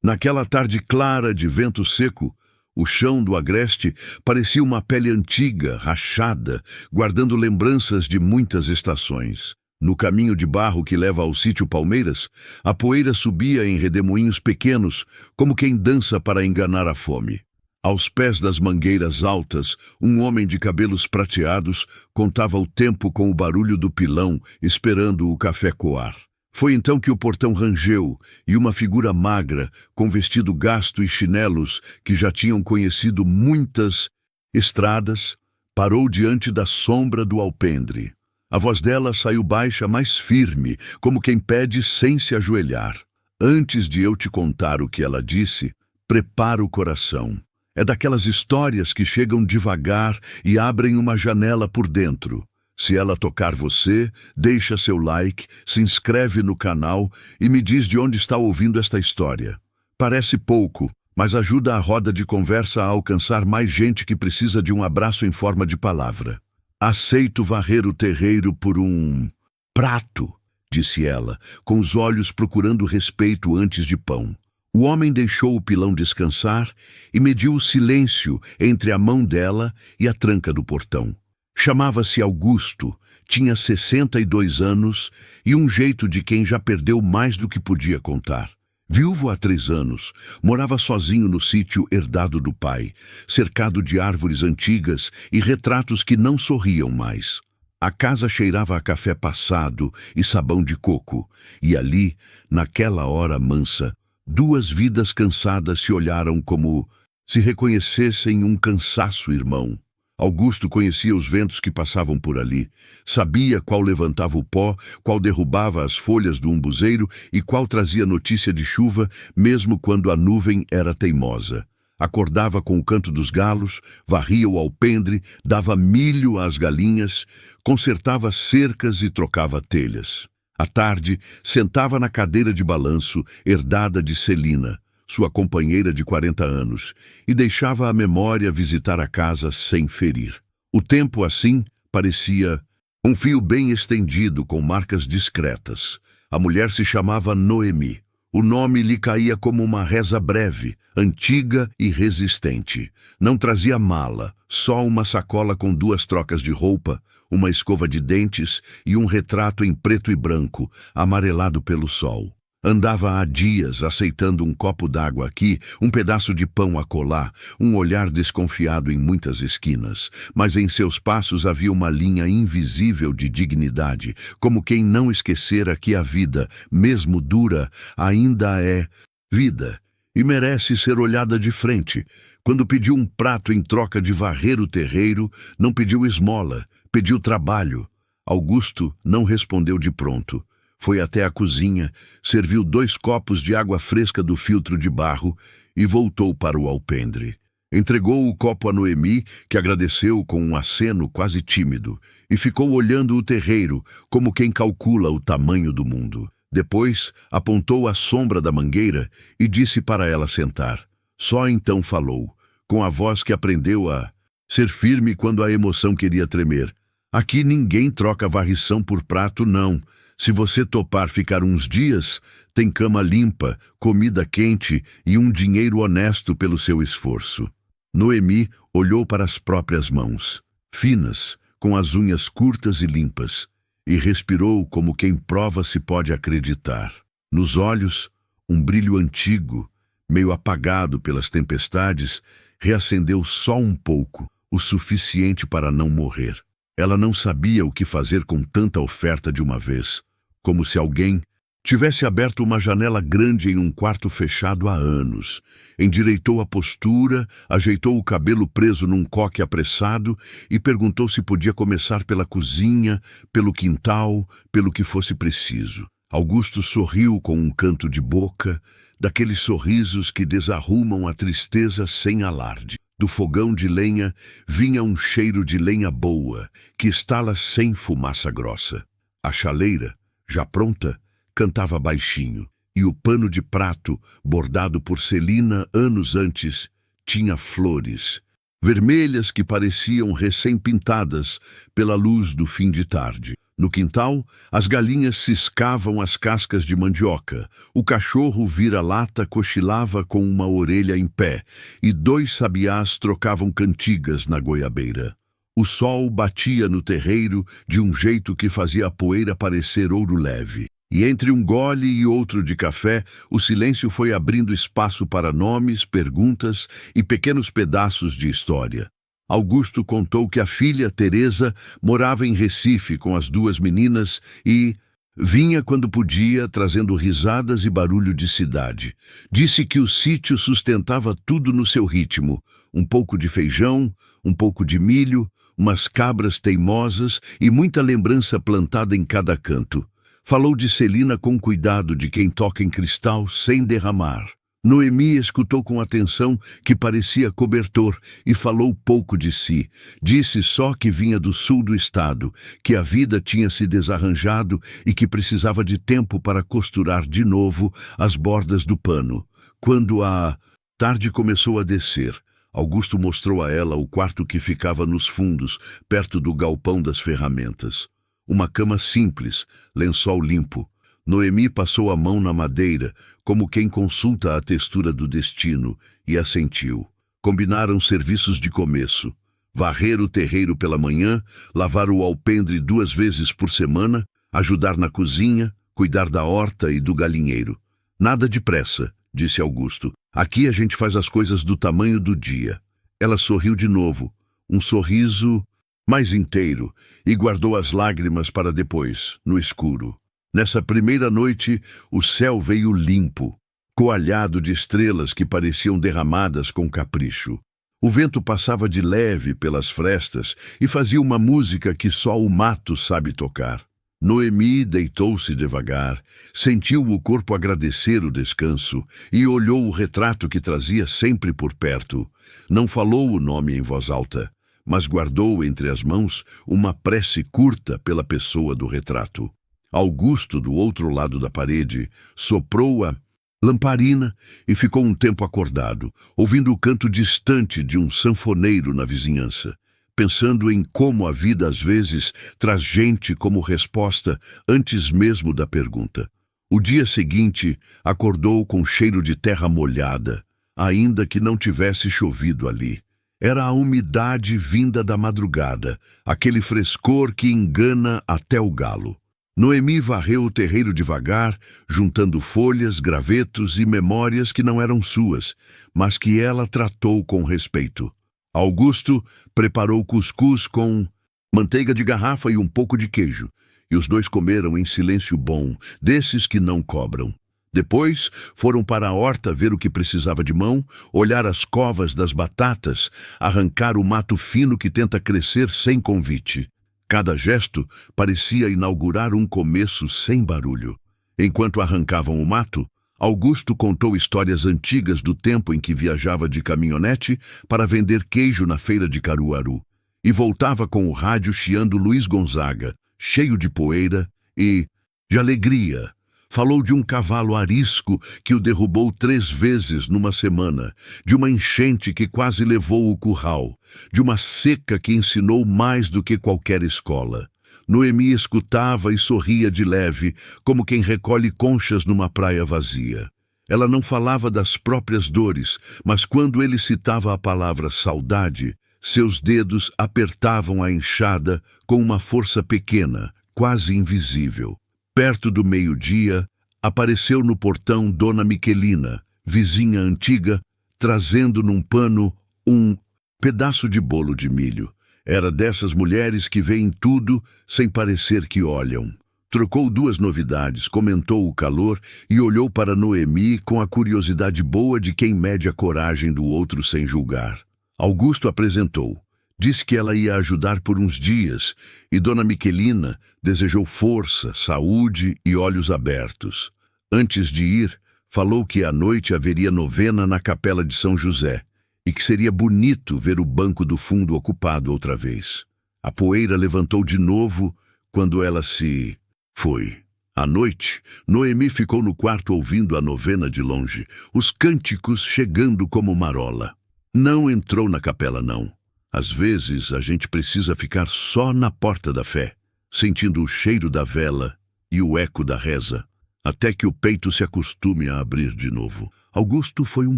Naquela tarde clara de vento seco, o chão do agreste parecia uma pele antiga, rachada, guardando lembranças de muitas estações. No caminho de barro que leva ao sítio Palmeiras, a poeira subia em redemoinhos pequenos, como quem dança para enganar a fome. Aos pés das mangueiras altas, um homem de cabelos prateados contava o tempo com o barulho do pilão, esperando o café coar. Foi então que o portão rangeu e uma figura magra, com vestido gasto e chinelos que já tinham conhecido muitas estradas, parou diante da sombra do alpendre. A voz dela saiu baixa, mas firme, como quem pede sem se ajoelhar. Antes de eu te contar o que ela disse, prepara o coração. É daquelas histórias que chegam devagar e abrem uma janela por dentro. Se ela tocar você, deixa seu like, se inscreve no canal e me diz de onde está ouvindo esta história. Parece pouco, mas ajuda a roda de conversa a alcançar mais gente que precisa de um abraço em forma de palavra. Aceito varrer o terreiro por um prato, disse ela, com os olhos procurando respeito antes de pão. O homem deixou o pilão descansar e mediu o silêncio entre a mão dela e a tranca do portão. Chamava-se Augusto, tinha 62 anos e um jeito de quem já perdeu mais do que podia contar. Viúvo há 3 anos, morava sozinho no sítio herdado do pai, cercado de árvores antigas e retratos que não sorriam mais. A casa cheirava a café passado e sabão de coco, e ali, naquela hora mansa, 2 vidas cansadas se olharam como se reconhecessem um cansaço irmão. Augusto conhecia os ventos que passavam por ali, sabia qual levantava o pó, qual derrubava as folhas do umbuzeiro e qual trazia notícia de chuva, mesmo quando a nuvem era teimosa. Acordava com o canto dos galos, varria o alpendre, dava milho às galinhas, consertava cercas e trocava telhas. À tarde, sentava na cadeira de balanço, herdada de Celina, sua companheira de 40 anos, e deixava a memória visitar a casa sem ferir. O tempo, assim, parecia um fio bem estendido com marcas discretas. A mulher se chamava Noemi. O nome lhe caía como uma reza breve, antiga e resistente. Não trazia mala, só uma sacola com 2 trocas de roupa, uma escova de dentes e um retrato em preto e branco, amarelado pelo sol. Andava há dias aceitando um copo d'água aqui, um pedaço de pão acolá, um olhar desconfiado em muitas esquinas, mas em seus passos havia uma linha invisível de dignidade, como quem não esquecera que a vida, mesmo dura, ainda é vida e merece ser olhada de frente. Quando pediu um prato em troca de varrer o terreiro, não pediu esmola, pediu trabalho. Augusto não respondeu de pronto. Foi até a cozinha, serviu 2 copos de água fresca do filtro de barro e voltou para o alpendre. Entregou o copo a Noemi, que agradeceu com um aceno quase tímido, e ficou olhando o terreiro, como quem calcula o tamanho do mundo. Depois, apontou a sombra da mangueira e disse para ela sentar. Só então falou, com a voz que aprendeu a ser firme quando a emoção queria tremer. Aqui ninguém troca varrição por prato, não. Se você topar ficar uns dias, tem cama limpa, comida quente e um dinheiro honesto pelo seu esforço. Noemi olhou para as próprias mãos, finas, com as unhas curtas e limpas, e respirou como quem prova se pode acreditar. Nos olhos, um brilho antigo, meio apagado pelas tempestades, reacendeu só um pouco, o suficiente para não morrer. Ela não sabia o que fazer com tanta oferta de uma vez, como se alguém tivesse aberto uma janela grande em um quarto fechado há anos. Endireitou a postura, ajeitou o cabelo preso num coque apressado e perguntou se podia começar pela cozinha, pelo quintal, pelo que fosse preciso. Augusto sorriu com um canto de boca, daqueles sorrisos que desarrumam a tristeza sem alarde. Do fogão de lenha vinha um cheiro de lenha boa, que estala sem fumaça grossa. A chaleira, já pronta, cantava baixinho, e o pano de prato, bordado por Celina anos antes, tinha flores, vermelhas que pareciam recém-pintadas pela luz do fim de tarde. No quintal, as galinhas ciscavam as cascas de mandioca, o cachorro vira-lata cochilava com uma orelha em pé, e 2 sabiás trocavam cantigas na goiabeira. O sol batia no terreiro de um jeito que fazia a poeira parecer ouro leve. E entre um gole e outro de café, o silêncio foi abrindo espaço para nomes, perguntas e pequenos pedaços de história. Augusto contou que a filha, Teresa, morava em Recife com as 2 meninas e vinha quando podia, trazendo risadas e barulho de cidade. Disse que o sítio sustentava tudo no seu ritmo, um pouco de feijão, um pouco de milho, umas cabras teimosas e muita lembrança plantada em cada canto. Falou de Celina com cuidado de quem toca em cristal sem derramar. Noemi escutou com atenção que parecia cobertor e falou pouco de si. Disse só que vinha do sul do estado, que a vida tinha se desarranjado e que precisava de tempo para costurar de novo as bordas do pano. Quando a tarde começou a descer, Augusto mostrou a ela o quarto que ficava nos fundos, perto do galpão das ferramentas. Uma cama simples, lençol limpo. Noemi passou a mão na madeira, como quem consulta a textura do destino, e assentiu. Combinaram serviços de começo. Varrer o terreiro pela manhã, lavar o alpendre 2 vezes por semana, ajudar na cozinha, cuidar da horta e do galinheiro. Nada de pressa, disse Augusto. Aqui a gente faz as coisas do tamanho do dia. Ela sorriu de novo, um sorriso mais inteiro, e guardou as lágrimas para depois, no escuro. Nessa primeira noite, o céu veio limpo, coalhado de estrelas que pareciam derramadas com capricho. O vento passava de leve pelas frestas e fazia uma música que só o mato sabe tocar. Noemi deitou-se devagar, sentiu o corpo agradecer o descanso e olhou o retrato que trazia sempre por perto. Não falou o nome em voz alta, mas guardou entre as mãos uma prece curta pela pessoa do retrato. Augusto, do outro lado da parede, soprou a lamparina e ficou um tempo acordado, ouvindo o canto distante de um sanfoneiro na vizinhança, pensando em como a vida às vezes traz gente como resposta antes mesmo da pergunta. O dia seguinte acordou com cheiro de terra molhada, ainda que não tivesse chovido ali. Era a umidade vinda da madrugada, aquele frescor que engana até o galo. Noemi varreu o terreiro devagar, juntando folhas, gravetos e memórias que não eram suas, mas que ela tratou com respeito. Augusto preparou cuscuz com manteiga de garrafa e um pouco de queijo, e os 2 comeram em silêncio bom, desses que não cobram. Depois foram para a horta ver o que precisava de mão, olhar as covas das batatas, arrancar o mato fino que tenta crescer sem convite. Cada gesto parecia inaugurar um começo sem barulho. Enquanto arrancavam o mato, Augusto contou histórias antigas do tempo em que viajava de caminhonete para vender queijo na feira de Caruaru, e voltava com o rádio chiando Luiz Gonzaga, cheio de poeira e de alegria. Falou de um cavalo arisco que o derrubou 3 vezes numa semana, de uma enchente que quase levou o curral, de uma seca que ensinou mais do que qualquer escola. Noemi escutava e sorria de leve, como quem recolhe conchas numa praia vazia. Ela não falava das próprias dores, mas quando ele citava a palavra saudade, seus dedos apertavam a enxada com uma força pequena, quase invisível. Perto do meio-dia, apareceu no portão Dona Miquelina, vizinha antiga, trazendo num pano um pedaço de bolo de milho. Era dessas mulheres que veem tudo sem parecer que olham. Trocou 2 novidades, comentou o calor e olhou para Noemi com a curiosidade boa de quem mede a coragem do outro sem julgar. Augusto apresentou. Disse que ela ia ajudar por uns dias, e Dona Miquelina desejou força, saúde e olhos abertos. Antes de ir, falou que à noite haveria novena na capela de São José, e que seria bonito ver o banco do fundo ocupado outra vez. A poeira levantou de novo quando ela se foi. À noite, Noemi ficou no quarto ouvindo a novena de longe, os cânticos chegando como marola. Não entrou na capela, não. Às vezes, a gente precisa ficar só na porta da fé. sentindo o cheiro da vela e o eco da reza, até que o peito se acostume a abrir de novo. Augusto foi um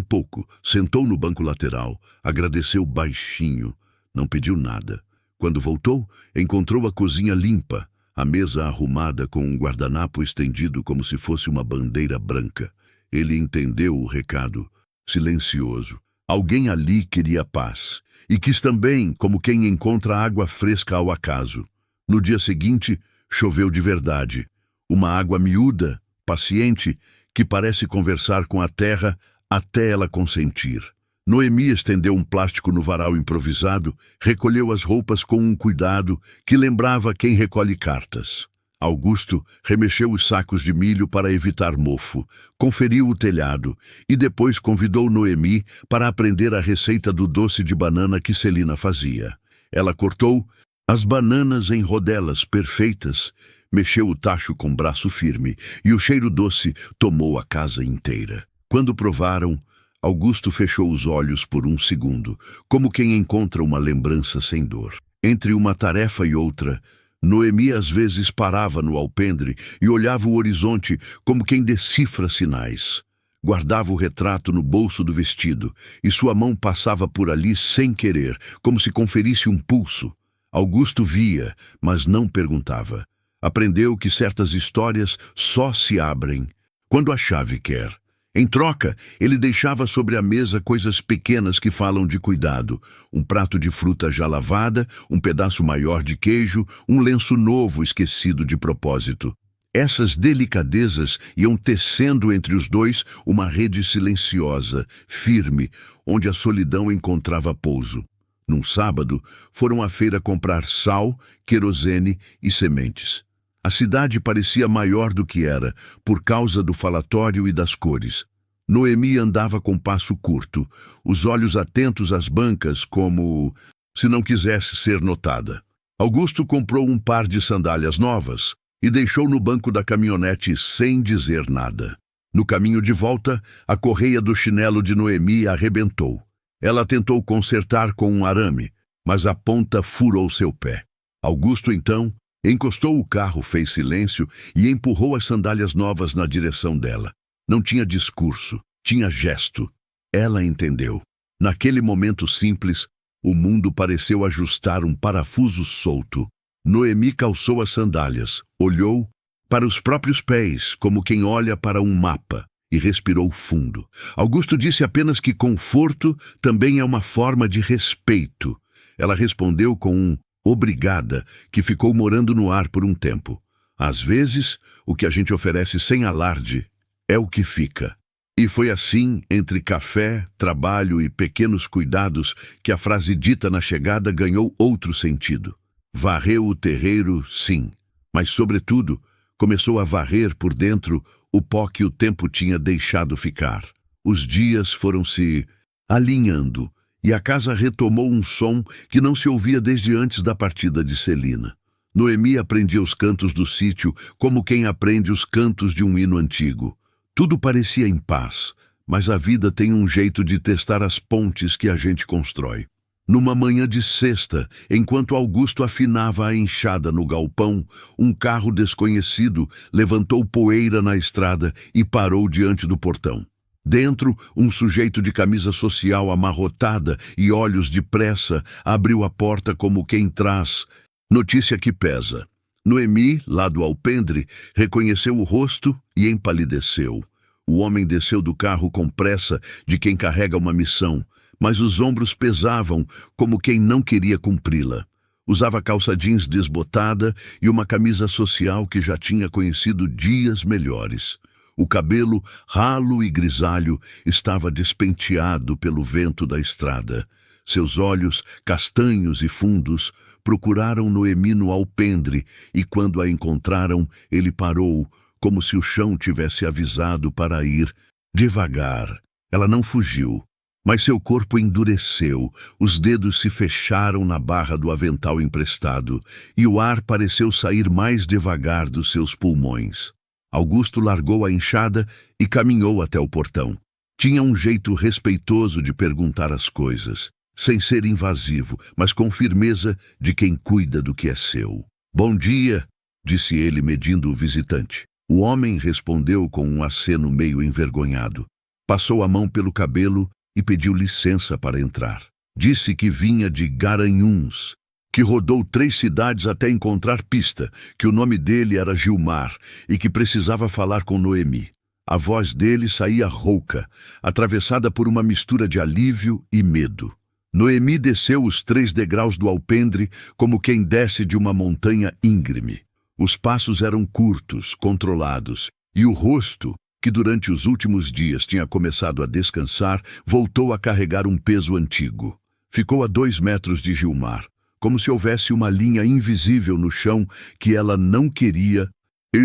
pouco, sentou no banco lateral, agradeceu baixinho, não pediu nada. Quando voltou, encontrou a cozinha limpa, a mesa arrumada com um guardanapo estendido como se fosse uma bandeira branca. Ele entendeu o recado, silencioso. Alguém ali queria paz, e quis também, como quem encontra água fresca ao acaso. No dia seguinte, choveu de verdade. Uma água miúda, paciente, que parece conversar com a terra até ela consentir. Noemi estendeu um plástico no varal improvisado, recolheu as roupas com um cuidado que lembrava quem recolhe cartas. Augusto remexeu os sacos de milho para evitar mofo, conferiu o telhado e depois convidou Noemi para aprender a receita do doce de banana que Celina fazia. Ela cortou as bananas em rodelas perfeitas, mexeu o tacho com braço firme e o cheiro doce tomou a casa inteira. Quando provaram, Augusto fechou os olhos por um segundo, como quem encontra uma lembrança sem dor. Entre uma tarefa e outra, Noemi às vezes parava no alpendre e olhava o horizonte como quem decifra sinais. Guardava o retrato no bolso do vestido e sua mão passava por ali sem querer, como se conferisse um pulso. Augusto via, mas não perguntava. Aprendeu que certas histórias só se abrem quando a chave quer. Em troca, ele deixava sobre a mesa coisas pequenas que falam de cuidado. Um prato de fruta já lavada, um pedaço maior de queijo, um lenço novo esquecido de propósito. Essas delicadezas iam tecendo entre os dois uma rede silenciosa, firme, onde a solidão encontrava pouso. Num sábado, foram à feira comprar sal, querosene e sementes. A cidade parecia maior do que era, por causa do falatório e das cores. Noemi andava com passo curto, os olhos atentos às bancas como se não quisesse ser notada. Augusto comprou um par de sandálias novas e deixou no banco da caminhonete sem dizer nada. No caminho de volta, a correia do chinelo de Noemi arrebentou. Ela tentou consertar com um arame, mas a ponta furou seu pé. Augusto, então, encostou o carro, fez silêncio e empurrou as sandálias novas na direção dela. Não tinha discurso, tinha gesto. Ela entendeu. Naquele momento simples, o mundo pareceu ajustar um parafuso solto. Noemi calçou as sandálias, olhou para os próprios pés, como quem olha para um mapa, e respirou fundo. Augusto disse apenas que conforto também é uma forma de respeito. Ela respondeu com um obrigada, que ficou morando no ar por um tempo. Às vezes, o que a gente oferece sem alarde é o que fica. E foi assim, entre café, trabalho e pequenos cuidados, que a frase dita na chegada ganhou outro sentido. Varreu o terreiro, sim, mas, sobretudo, começou a varrer por dentro o pó que o tempo tinha deixado ficar. Os dias foram se alinhando, e a casa retomou um som que não se ouvia desde antes da partida de Celina. Noemi aprendia os cantos do sítio como quem aprende os cantos de um hino antigo. Tudo parecia em paz, mas a vida tem um jeito de testar as pontes que a gente constrói. Numa manhã de sexta, enquanto Augusto afinava a enxada no galpão, um carro desconhecido levantou poeira na estrada e parou diante do portão. Dentro, um sujeito de camisa social amarrotada e olhos de pressa abriu a porta como quem traz notícia que pesa. Noemi, lá do alpendre, reconheceu o rosto e empalideceu. O homem desceu do carro com pressa de quem carrega uma missão, mas os ombros pesavam como quem não queria cumpri-la. Usava calça jeans desbotada e uma camisa social que já tinha conhecido dias melhores. O cabelo, ralo e grisalho, estava despenteado pelo vento da estrada. Seus olhos, castanhos e fundos, procuraram Noemi no alpendre e, quando a encontraram, ele parou, como se o chão tivesse avisado para ir devagar. Ela não fugiu, mas seu corpo endureceu, os dedos se fecharam na barra do avental emprestado e o ar pareceu sair mais devagar dos seus pulmões. Augusto largou a enxada e caminhou até o portão. Tinha um jeito respeitoso de perguntar as coisas, sem ser invasivo, mas com firmeza de quem cuida do que é seu. Bom dia, disse ele, medindo o visitante. O homem respondeu com um aceno meio envergonhado. Passou a mão pelo cabelo e pediu licença para entrar. Disse que vinha de Garanhuns, que rodou 3 cidades até encontrar pista, que o nome dele era Gilmar e que precisava falar com Noemi. A voz dele saía rouca, atravessada por uma mistura de alívio e medo. Noemi desceu os 3 degraus do alpendre como quem desce de uma montanha íngreme. Os passos eram curtos, controlados, e o rosto, que durante os últimos dias tinha começado a descansar, voltou a carregar um peso antigo. Ficou a 2 metros de Gilmar, como se houvesse uma linha invisível no chão que ela não queria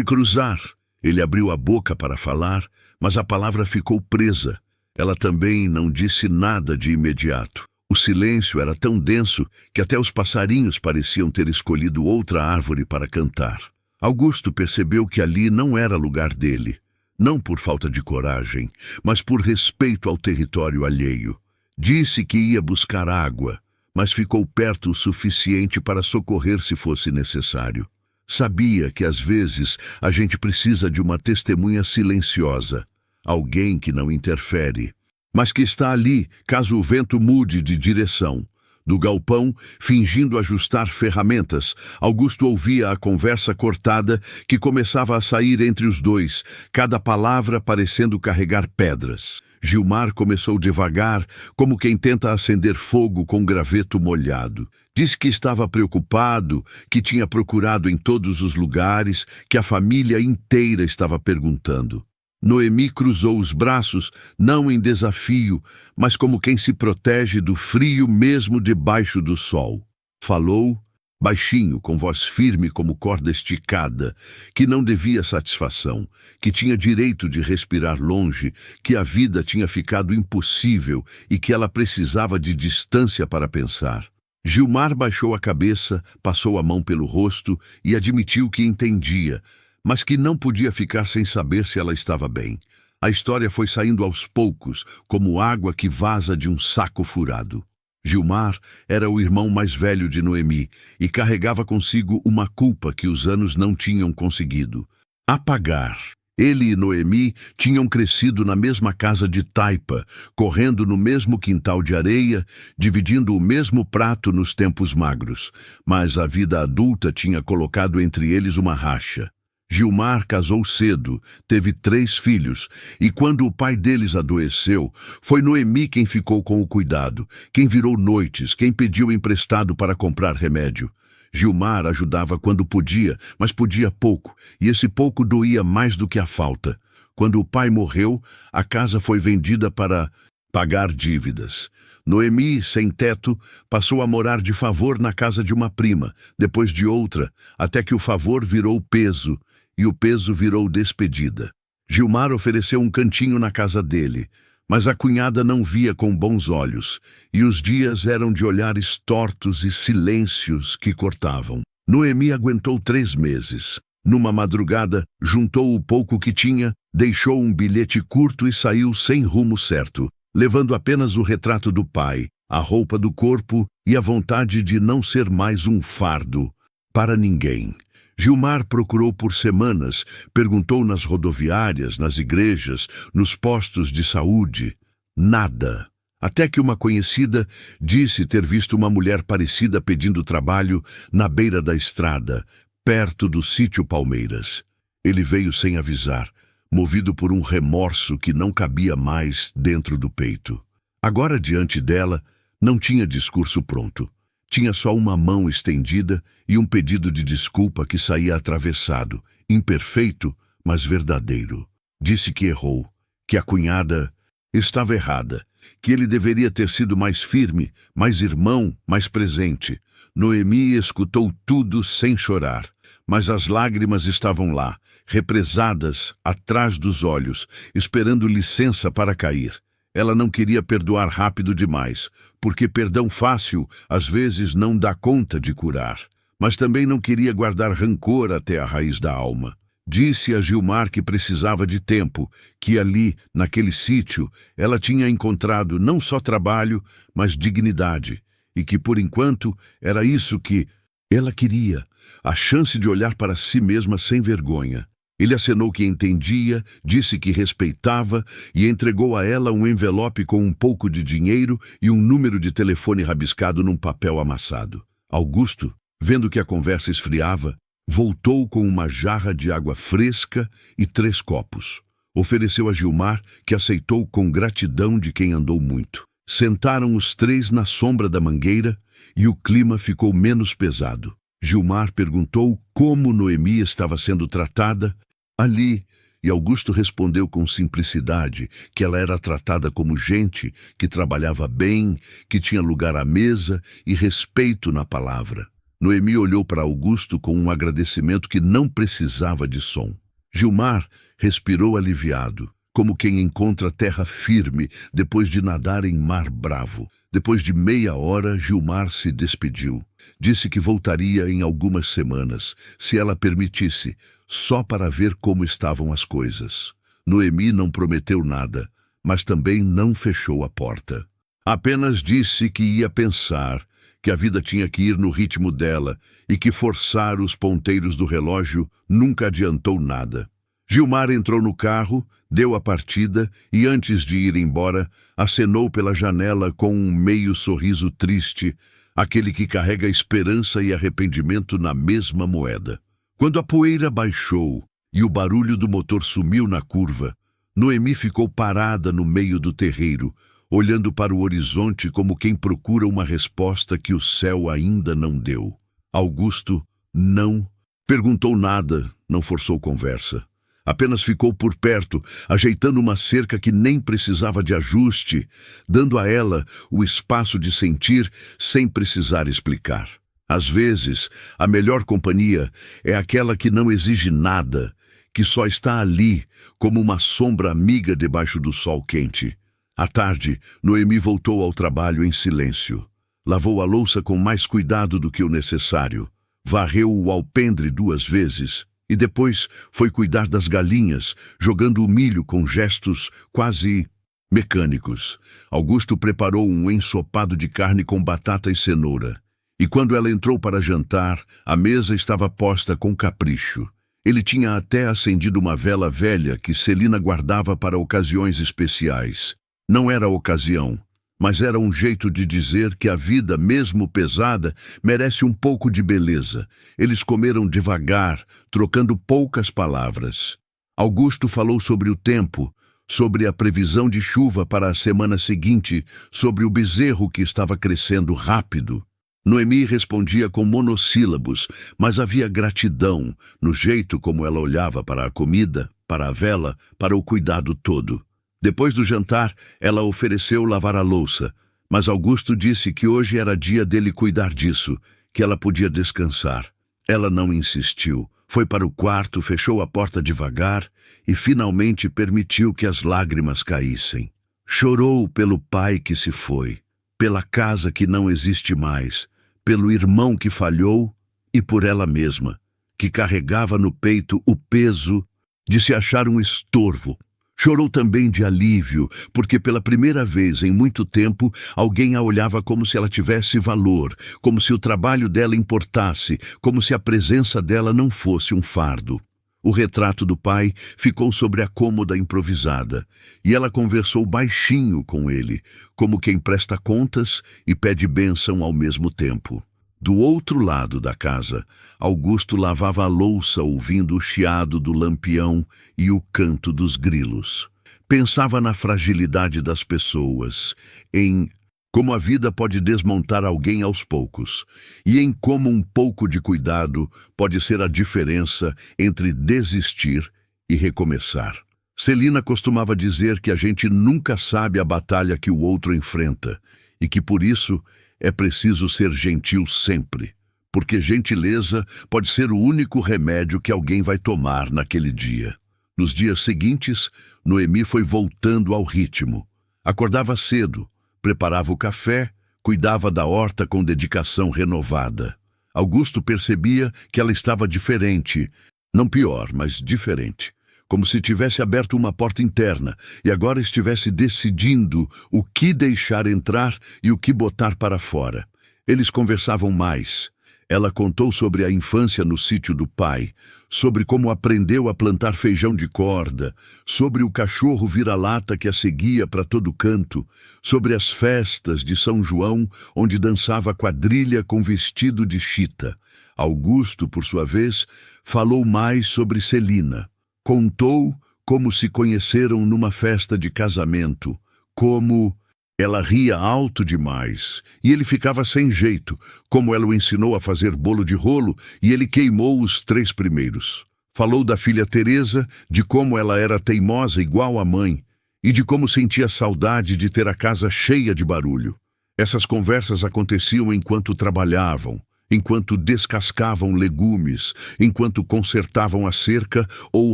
cruzar. Ele abriu a boca para falar, mas a palavra ficou presa. Ela também não disse nada de imediato. O silêncio era tão denso que até os passarinhos pareciam ter escolhido outra árvore para cantar. Augusto percebeu que ali não era lugar dele, não por falta de coragem, mas por respeito ao território alheio. Disse que ia buscar água, mas ficou perto o suficiente para socorrer se fosse necessário. Sabia que às vezes a gente precisa de uma testemunha silenciosa, alguém que não interfere, mas que está ali caso o vento mude de direção. Do galpão, fingindo ajustar ferramentas, Augusto ouvia a conversa cortada que começava a sair entre os dois, cada palavra parecendo carregar pedras. Gilmar começou devagar, como quem tenta acender fogo com graveto molhado. Disse que estava preocupado, que tinha procurado em todos os lugares, que a família inteira estava perguntando. Noemi cruzou os braços, não em desafio, mas como quem se protege do frio mesmo debaixo do sol. Falou, baixinho, com voz firme como corda esticada, que não devia satisfação, que tinha direito de respirar longe, que a vida tinha ficado impossível e que ela precisava de distância para pensar. Gilmar baixou a cabeça, passou a mão pelo rosto e admitiu que entendia, mas que não podia ficar sem saber se ela estava bem. A história foi saindo aos poucos, como água que vaza de um saco furado. Gilmar era o irmão mais velho de Noemi e carregava consigo uma culpa que os anos não tinham conseguido apagar. Ele e Noemi tinham crescido na mesma casa de taipa, correndo no mesmo quintal de areia, dividindo o mesmo prato nos tempos magros, mas a vida adulta tinha colocado entre eles uma racha. Gilmar casou cedo, teve 3 filhos, e quando o pai deles adoeceu, foi Noemi quem ficou com o cuidado, quem virou noites, quem pediu emprestado para comprar remédio. Gilmar ajudava quando podia, mas podia pouco, e esse pouco doía mais do que a falta. Quando o pai morreu, a casa foi vendida para pagar dívidas. Noemi, sem teto, passou a morar de favor na casa de uma prima, depois de outra, até que o favor virou peso, e o peso virou despedida. Gilmar ofereceu um cantinho na casa dele, mas a cunhada não via com bons olhos, e os dias eram de olhares tortos e silêncios que cortavam. Noemi aguentou 3 meses. Numa madrugada, juntou o pouco que tinha, deixou um bilhete curto e saiu sem rumo certo, levando apenas o retrato do pai, a roupa do corpo e a vontade de não ser mais um fardo para ninguém. Gilmar procurou por semanas, perguntou nas rodoviárias, nas igrejas, nos postos de saúde. Nada. Até que uma conhecida disse ter visto uma mulher parecida pedindo trabalho na beira da estrada, perto do sítio Palmeiras. Ele veio sem avisar, movido por um remorso que não cabia mais dentro do peito. Agora, diante dela, não tinha discurso pronto. Tinha só uma mão estendida e um pedido de desculpa que saía atravessado, imperfeito, mas verdadeiro. Disse que errou, que a cunhada estava errada, que ele deveria ter sido mais firme, mais irmão, mais presente. Noemi escutou tudo sem chorar, mas as lágrimas estavam lá, represadas atrás dos olhos, esperando licença para cair. Ela não queria perdoar rápido demais, porque perdão fácil às vezes não dá conta de curar. Mas também não queria guardar rancor até a raiz da alma. Disse a Gilmar que precisava de tempo, que ali, naquele sítio, ela tinha encontrado não só trabalho, mas dignidade, e que por enquanto era isso que Ela queria a chance de olhar para si mesma sem vergonha. Ele acenou que entendia, disse que respeitava e entregou a ela um envelope com um pouco de dinheiro e um número de telefone rabiscado num papel amassado. Augusto, vendo que a conversa esfriava, voltou com uma jarra de água fresca e 3 copos. Ofereceu a Gilmar, que aceitou com gratidão de quem andou muito. Sentaram os 3 na sombra da mangueira e o clima ficou menos pesado. Gilmar perguntou como Noemi estava sendo tratada ali, e Augusto respondeu com simplicidade que ela era tratada como gente, que trabalhava bem, que tinha lugar à mesa e respeito na palavra. Noemi olhou para Augusto com um agradecimento que não precisava de som. Gilmar respirou aliviado, como quem encontra terra firme depois de nadar em mar bravo. Depois de meia hora, Gilmar se despediu. Disse que voltaria em algumas semanas, se ela permitisse, só para ver como estavam as coisas. Noemi não prometeu nada, mas também não fechou a porta. Apenas disse que ia pensar, que a vida tinha que ir no ritmo dela e que forçar os ponteiros do relógio nunca adiantou nada. Gilmar entrou no carro, deu a partida e, antes de ir embora, acenou pela janela com um meio sorriso triste, aquele que carrega esperança e arrependimento na mesma moeda. Quando a poeira baixou e o barulho do motor sumiu na curva, Noemi ficou parada no meio do terreiro, olhando para o horizonte como quem procura uma resposta que o céu ainda não deu. Augusto não perguntou nada, não forçou conversa. Apenas ficou por perto, ajeitando uma cerca que nem precisava de ajuste, dando a ela o espaço de sentir sem precisar explicar. Às vezes, a melhor companhia é aquela que não exige nada, que só está ali, como uma sombra amiga debaixo do sol quente. À tarde, Noemi voltou ao trabalho em silêncio. Lavou a louça com mais cuidado do que o necessário. Varreu o alpendre 2 vezes. E depois foi cuidar das galinhas, jogando o milho com gestos quase mecânicos. Augusto preparou um ensopado de carne com batata e cenoura. E quando ela entrou para jantar, a mesa estava posta com capricho. Ele tinha até acendido uma vela velha que Celina guardava para ocasiões especiais. Não era ocasião, mas era um jeito de dizer que a vida, mesmo pesada, merece um pouco de beleza. Eles comeram devagar, trocando poucas palavras. Augusto falou sobre o tempo, sobre a previsão de chuva para a semana seguinte, sobre o bezerro que estava crescendo rápido. Noemi respondia com monossílabos, mas havia gratidão no jeito como ela olhava para a comida, para a vela, para o cuidado todo. Depois do jantar, ela ofereceu lavar a louça, mas Augusto disse que hoje era dia dele cuidar disso, que ela podia descansar. Ela não insistiu. Foi para o quarto, fechou a porta devagar e finalmente permitiu que as lágrimas caíssem. Chorou pelo pai que se foi, pela casa que não existe mais, pelo irmão que falhou e por ela mesma, que carregava no peito o peso de se achar um estorvo. Chorou também de alívio, porque pela primeira vez em muito tempo alguém a olhava como se ela tivesse valor, como se o trabalho dela importasse, como se a presença dela não fosse um fardo. O retrato do pai ficou sobre a cômoda improvisada, e ela conversou baixinho com ele, como quem presta contas e pede bênção ao mesmo tempo. Do outro lado da casa, Augusto lavava a louça ouvindo o chiado do lampião e o canto dos grilos. Pensava na fragilidade das pessoas, em como a vida pode desmontar alguém aos poucos, e em como um pouco de cuidado pode ser a diferença entre desistir e recomeçar. Celina costumava dizer que a gente nunca sabe a batalha que o outro enfrenta, e que por isso é preciso ser gentil sempre, porque gentileza pode ser o único remédio que alguém vai tomar naquele dia. Nos dias seguintes, Noemi foi voltando ao ritmo. Acordava cedo, preparava o café, cuidava da horta com dedicação renovada. Augusto percebia que ela estava diferente, não pior, mas diferente. Como se tivesse aberto uma porta interna e agora estivesse decidindo o que deixar entrar e o que botar para fora. Eles conversavam mais. Ela contou sobre a infância no sítio do pai, sobre como aprendeu a plantar feijão de corda, sobre o cachorro vira-lata que a seguia para todo canto, sobre as festas de São João, onde dançava quadrilha com vestido de chita. Augusto, por sua vez, falou mais sobre Celina. Contou como se conheceram numa festa de casamento, como ela ria alto demais e ele ficava sem jeito, como ela o ensinou a fazer bolo de rolo e ele queimou os 3 primeiros. Falou da filha Teresa, de como ela era teimosa igual à mãe e de como sentia saudade de ter a casa cheia de barulho. Essas conversas aconteciam enquanto trabalhavam, enquanto descascavam legumes, enquanto consertavam a cerca ou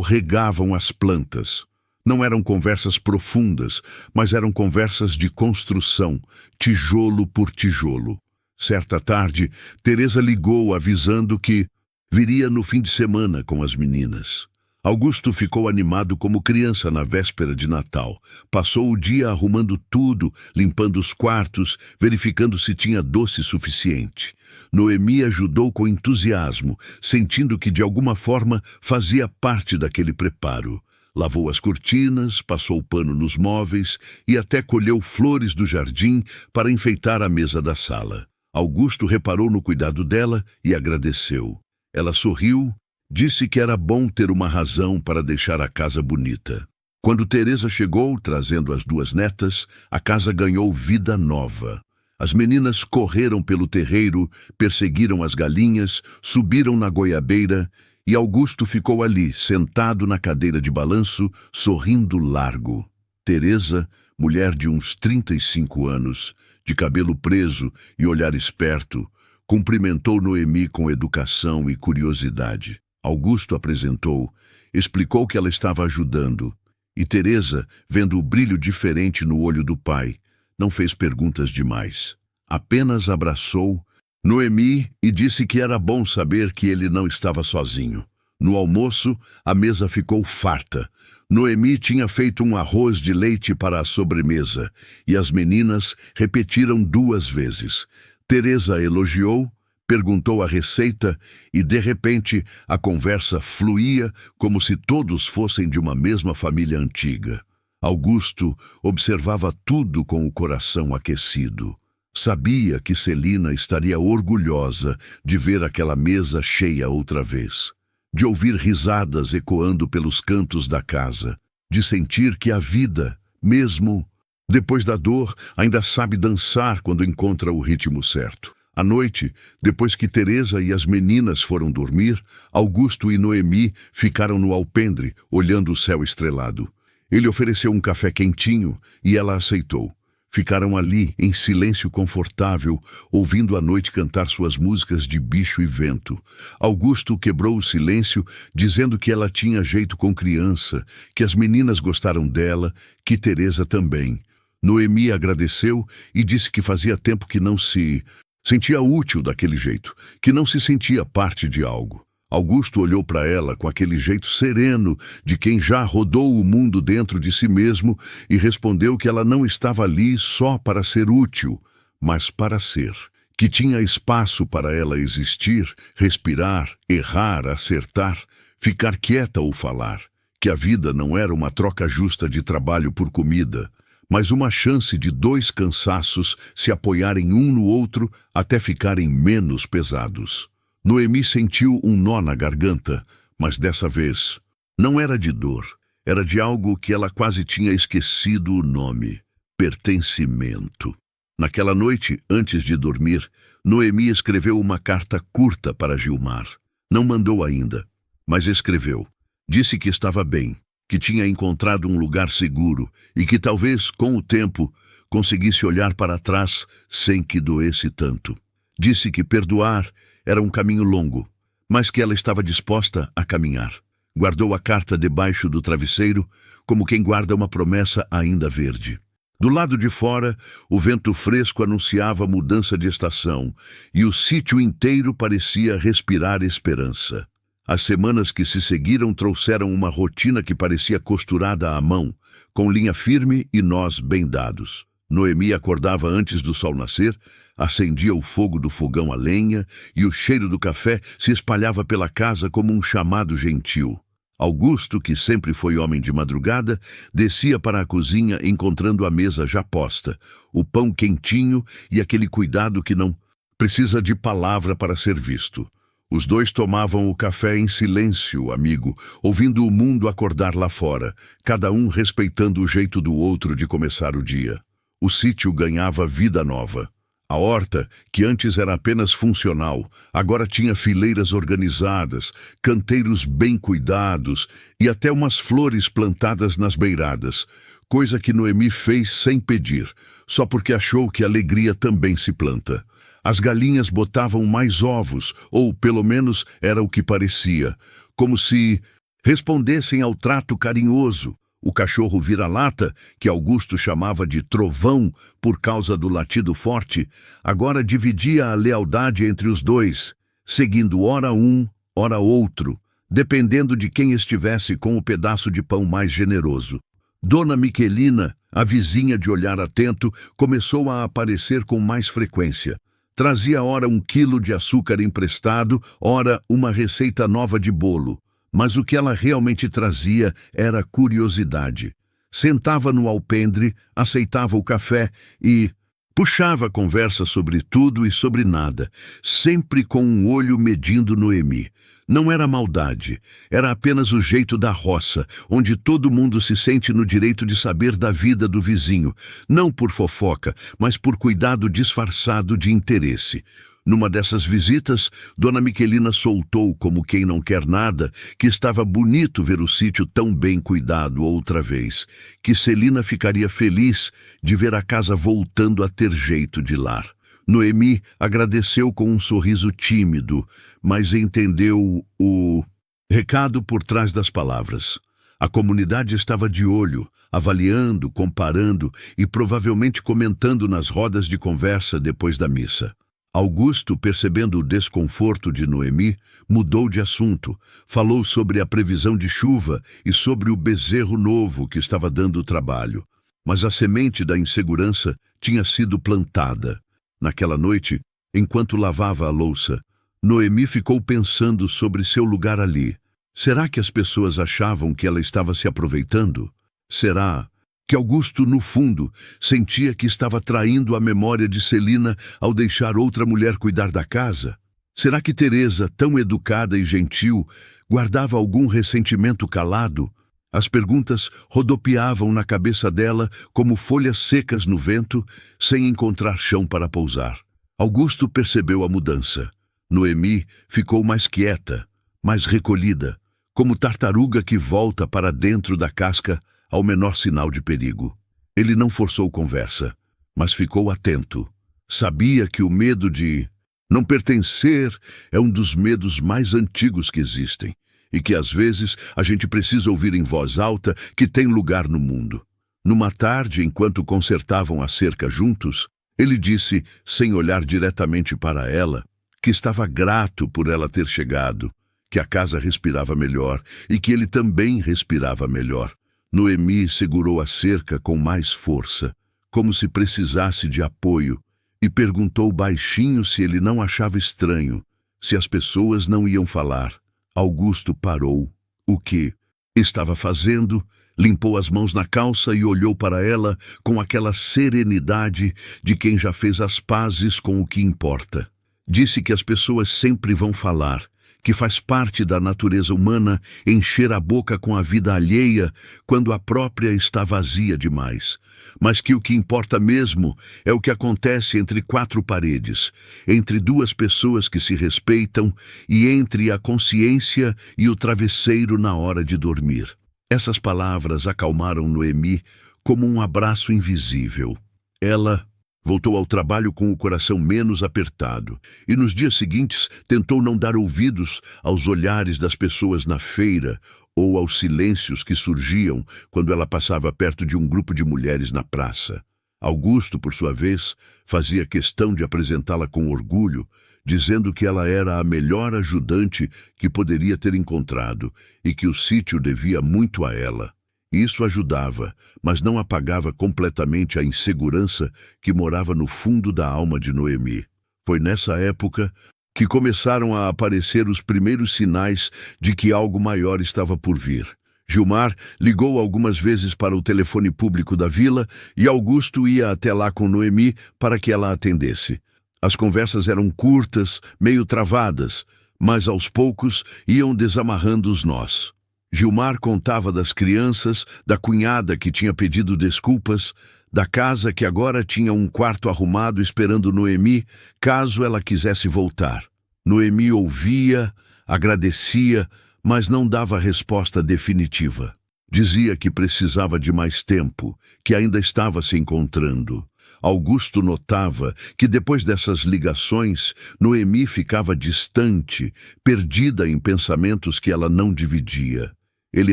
regavam as plantas. Não eram conversas profundas, mas eram conversas de construção, tijolo por tijolo. Certa tarde, Teresa ligou avisando que viria no fim de semana com as meninas. Augusto ficou animado como criança na véspera de Natal. Passou o dia arrumando tudo, limpando os quartos, verificando se tinha doce suficiente. Noemi ajudou com entusiasmo, sentindo que de alguma forma fazia parte daquele preparo. Lavou as cortinas, passou o pano nos móveis e até colheu flores do jardim para enfeitar a mesa da sala. Augusto reparou no cuidado dela e agradeceu. Ela sorriu, disse que era bom ter uma razão para deixar a casa bonita. Quando Teresa chegou, trazendo as 2 netas, a casa ganhou vida nova. As meninas correram pelo terreiro, perseguiram as galinhas, subiram na goiabeira e Augusto ficou ali, sentado na cadeira de balanço, sorrindo largo. Teresa, mulher de uns 35 anos, de cabelo preso e olhar esperto, cumprimentou Noemi com educação e curiosidade. Augusto apresentou, explicou que ela estava ajudando, e Teresa, vendo o brilho diferente no olho do pai, não fez perguntas demais. Apenas abraçou Noemi e disse que era bom saber que ele não estava sozinho. No almoço, a mesa ficou farta. Noemi tinha feito um arroz de leite para a sobremesa, e as meninas repetiram 2 vezes. Teresa elogiou, perguntou a receita e, de repente, a conversa fluía como se todos fossem de uma mesma família antiga. Augusto observava tudo com o coração aquecido. Sabia que Celina estaria orgulhosa de ver aquela mesa cheia outra vez, de ouvir risadas ecoando pelos cantos da casa, de sentir que a vida, mesmo depois da dor, ainda sabe dançar quando encontra o ritmo certo. À noite, depois que Teresa e as meninas foram dormir, Augusto e Noemi ficaram no alpendre, olhando o céu estrelado. Ele ofereceu um café quentinho e ela aceitou. Ficaram ali, em silêncio confortável, ouvindo a noite cantar suas músicas de bicho e vento. Augusto quebrou o silêncio, dizendo que ela tinha jeito com criança, que as meninas gostaram dela, que Teresa também. Noemi agradeceu e disse que fazia tempo que não se sentia útil daquele jeito, que não se sentia parte de algo. Augusto olhou para ela com aquele jeito sereno de quem já rodou o mundo dentro de si mesmo e respondeu que ela não estava ali só para ser útil, mas para ser, que tinha espaço para ela existir, respirar, errar, acertar, ficar quieta ou falar, que a vida não era uma troca justa de trabalho por comida, mas uma chance de 2 cansaços se apoiarem um no outro até ficarem menos pesados. Noemi sentiu um nó na garganta, mas dessa vez não era de dor, era de algo que ela quase tinha esquecido o nome: pertencimento. Naquela noite, antes de dormir, Noemi escreveu uma carta curta para Gilmar. Não mandou ainda, mas escreveu. Disse que estava bem, que tinha encontrado um lugar seguro e que talvez, com o tempo, conseguisse olhar para trás sem que doesse tanto. Disse que perdoar era um caminho longo, mas que ela estava disposta a caminhar. Guardou a carta debaixo do travesseiro, como quem guarda uma promessa ainda verde. Do lado de fora, o vento fresco anunciava mudança de estação, e o sítio inteiro parecia respirar esperança. As semanas que se seguiram trouxeram uma rotina que parecia costurada à mão, com linha firme e nós bem dados. Noemi acordava antes do sol nascer, acendia o fogo do fogão a lenha e o cheiro do café se espalhava pela casa como um chamado gentil. Augusto, que sempre foi homem de madrugada, descia para a cozinha encontrando a mesa já posta, o pão quentinho e aquele cuidado que não precisa de palavra para ser visto. Os dois tomavam o café em silêncio, amigo, ouvindo o mundo acordar lá fora, cada um respeitando o jeito do outro de começar o dia. O sítio ganhava vida nova. A horta, que antes era apenas funcional, agora tinha fileiras organizadas, canteiros bem cuidados e até umas flores plantadas nas beiradas, coisa que Noemi fez sem pedir, só porque achou que a alegria também se planta. As galinhas botavam mais ovos, ou pelo menos era o que parecia, como se respondessem ao trato carinhoso. O cachorro vira-lata, que Augusto chamava de trovão por causa do latido forte, agora dividia a lealdade entre os dois, seguindo ora um, ora outro, dependendo de quem estivesse com o pedaço de pão mais generoso. Dona Miquelina, a vizinha de olhar atento, começou a aparecer com mais frequência. Trazia ora 1 quilo de açúcar emprestado, ora uma receita nova de bolo. Mas o que ela realmente trazia era curiosidade. Sentava no alpendre, aceitava o café e puxava a conversa sobre tudo e sobre nada, sempre com um olho medindo Noemi. Não era maldade, era apenas o jeito da roça, onde todo mundo se sente no direito de saber da vida do vizinho, não por fofoca, mas por cuidado disfarçado de interesse. Numa dessas visitas, Dona Miquelina soltou, como quem não quer nada, que estava bonito ver o sítio tão bem cuidado outra vez, que Celina ficaria feliz de ver a casa voltando a ter jeito de lar. Noemi agradeceu com um sorriso tímido, mas entendeu o recado por trás das palavras. A comunidade estava de olho, avaliando, comparando e provavelmente comentando nas rodas de conversa depois da missa. Augusto, percebendo o desconforto de Noemi, mudou de assunto, falou sobre a previsão de chuva e sobre o bezerro novo que estava dando trabalho. Mas a semente da insegurança tinha sido plantada. Naquela noite, enquanto lavava a louça, Noemi ficou pensando sobre seu lugar ali. Será que as pessoas achavam que ela estava se aproveitando? Será que Augusto, no fundo, sentia que estava traindo a memória de Celina ao deixar outra mulher cuidar da casa? Será que Teresa, tão educada e gentil, guardava algum ressentimento calado? As perguntas rodopiavam na cabeça dela como folhas secas no vento, sem encontrar chão para pousar. Augusto percebeu a mudança. Noemi ficou mais quieta, mais recolhida, como tartaruga que volta para dentro da casca ao menor sinal de perigo. Ele não forçou conversa, mas ficou atento. Sabia que o medo de não pertencer é um dos medos mais antigos que existem, e que às vezes a gente precisa ouvir em voz alta que tem lugar no mundo. Numa tarde, enquanto consertavam a cerca juntos, ele disse, sem olhar diretamente para ela, que estava grato por ela ter chegado, que a casa respirava melhor e que ele também respirava melhor. Noemi segurou a cerca com mais força, como se precisasse de apoio, e perguntou baixinho se ele não achava estranho, se as pessoas não iam falar. Augusto parou. O que estava fazendo? Limpou as mãos na calça e olhou para ela com aquela serenidade de quem já fez as pazes com o que importa. Disse que as pessoas sempre vão falar, que faz parte da natureza humana encher a boca com a vida alheia quando a própria está vazia demais, mas que o que importa mesmo é o que acontece entre 4 paredes, entre 2 pessoas que se respeitam e entre a consciência e o travesseiro na hora de dormir. Essas palavras acalmaram Noemi como um abraço invisível. Ela voltou ao trabalho com o coração menos apertado e nos dias seguintes tentou não dar ouvidos aos olhares das pessoas na feira ou aos silêncios que surgiam quando ela passava perto de um grupo de mulheres na praça. Augusto, por sua vez, fazia questão de apresentá-la com orgulho, dizendo que ela era a melhor ajudante que poderia ter encontrado e que o sítio devia muito a ela. Isso ajudava, mas não apagava completamente a insegurança que morava no fundo da alma de Noemi. Foi nessa época que começaram a aparecer os primeiros sinais de que algo maior estava por vir. Gilmar ligou algumas vezes para o telefone público da vila e Augusto ia até lá com Noemi para que ela atendesse. As conversas eram curtas, meio travadas, mas aos poucos iam desamarrando os nós. Gilmar contava das crianças, da cunhada que tinha pedido desculpas, da casa que agora tinha um quarto arrumado esperando Noemi, caso ela quisesse voltar. Noemi ouvia, agradecia, mas não dava resposta definitiva. Dizia que precisava de mais tempo, que ainda estava se encontrando. Augusto notava que depois dessas ligações, Noemi ficava distante, perdida em pensamentos que ela não dividia. Ele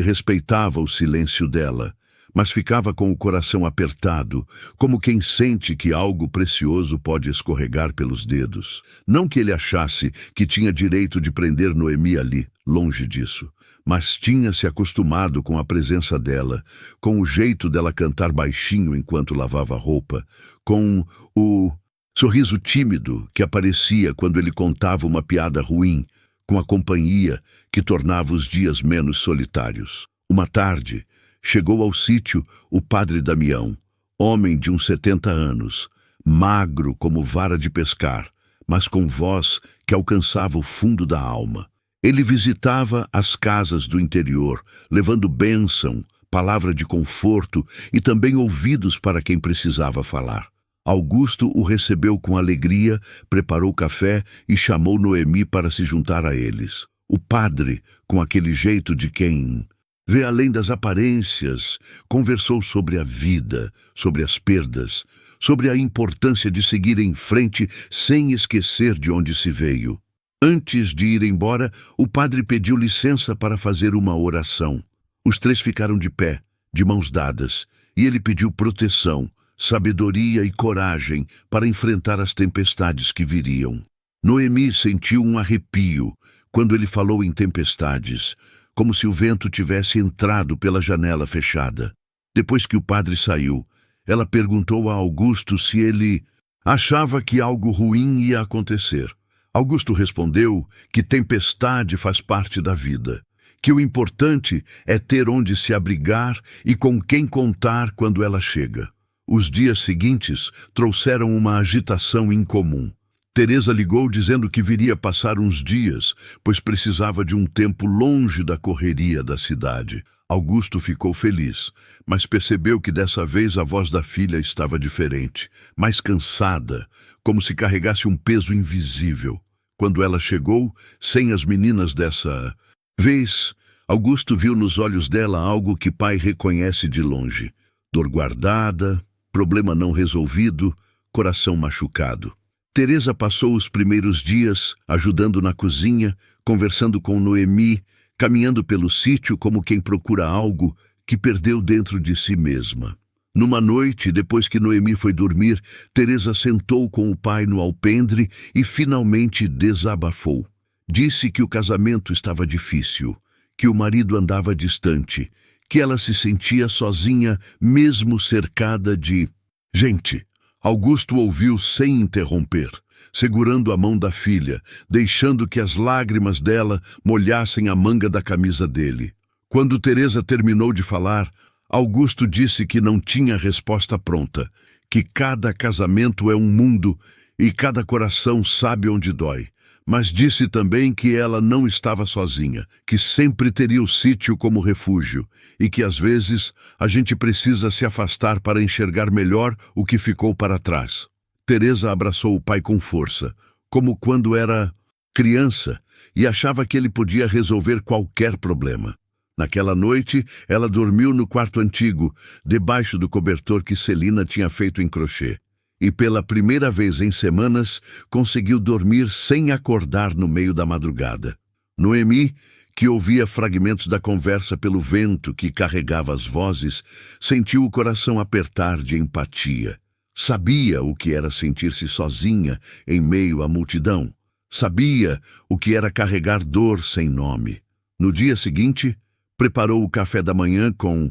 respeitava o silêncio dela, mas ficava com o coração apertado, como quem sente que algo precioso pode escorregar pelos dedos. Não que ele achasse que tinha direito de prender Noemi ali, longe disso, mas tinha se acostumado com a presença dela, com o jeito dela cantar baixinho enquanto lavava roupa, com o sorriso tímido que aparecia quando ele contava uma piada ruim, com a companhia que tornava os dias menos solitários. Uma tarde, chegou ao sítio o padre Damião, homem de uns 70 anos, magro como vara de pescar, mas com voz que alcançava o fundo da alma. Ele visitava as casas do interior, levando bênção, palavra de conforto e também ouvidos para quem precisava falar. Augusto o recebeu com alegria, preparou café e chamou Noemi para se juntar a eles. O padre, com aquele jeito de quem vê além das aparências, conversou sobre a vida, sobre as perdas, sobre a importância de seguir em frente sem esquecer de onde se veio. Antes de ir embora, o padre pediu licença para fazer uma oração. Os três ficaram de pé, de mãos dadas, e ele pediu proteção, sabedoria e coragem para enfrentar as tempestades que viriam. Noemi sentiu um arrepio quando ele falou em tempestades, como se o vento tivesse entrado pela janela fechada. Depois que o padre saiu, ela perguntou a Augusto se ele achava que algo ruim ia acontecer. Augusto respondeu que tempestade faz parte da vida, que o importante é ter onde se abrigar e com quem contar quando ela chega. Os dias seguintes trouxeram uma agitação incomum. Teresa ligou dizendo que viria passar uns dias, pois precisava de um tempo longe da correria da cidade. Augusto ficou feliz, mas percebeu que dessa vez a voz da filha estava diferente, mais cansada, como se carregasse um peso invisível. Quando ela chegou, sem as meninas dessa vez, Augusto viu nos olhos dela algo que pai reconhece de longe: dor guardada, problema não resolvido, coração machucado. Teresa passou os primeiros dias ajudando na cozinha, conversando com Noemi, caminhando pelo sítio como quem procura algo que perdeu dentro de si mesma. Numa noite, depois que Noemi foi dormir, Teresa sentou com o pai no alpendre e finalmente desabafou. Disse que o casamento estava difícil, que o marido andava distante, que ela se sentia sozinha, mesmo cercada de gente. Augusto ouviu sem interromper, segurando a mão da filha, deixando que as lágrimas dela molhassem a manga da camisa dele. Quando Teresa terminou de falar, Augusto disse que não tinha resposta pronta, que cada casamento é um mundo e cada coração sabe onde dói. Mas disse também que ela não estava sozinha, que sempre teria o sítio como refúgio e que às vezes a gente precisa se afastar para enxergar melhor o que ficou para trás. Teresa abraçou o pai com força, como quando era criança e achava que ele podia resolver qualquer problema. Naquela noite, ela dormiu no quarto antigo, debaixo do cobertor que Celina tinha feito em crochê. E pela primeira vez em semanas, conseguiu dormir sem acordar no meio da madrugada. Noemi, que ouvia fragmentos da conversa pelo vento que carregava as vozes, sentiu o coração apertar de empatia. Sabia o que era sentir-se sozinha em meio à multidão. Sabia o que era carregar dor sem nome. No dia seguinte, preparou o café da manhã com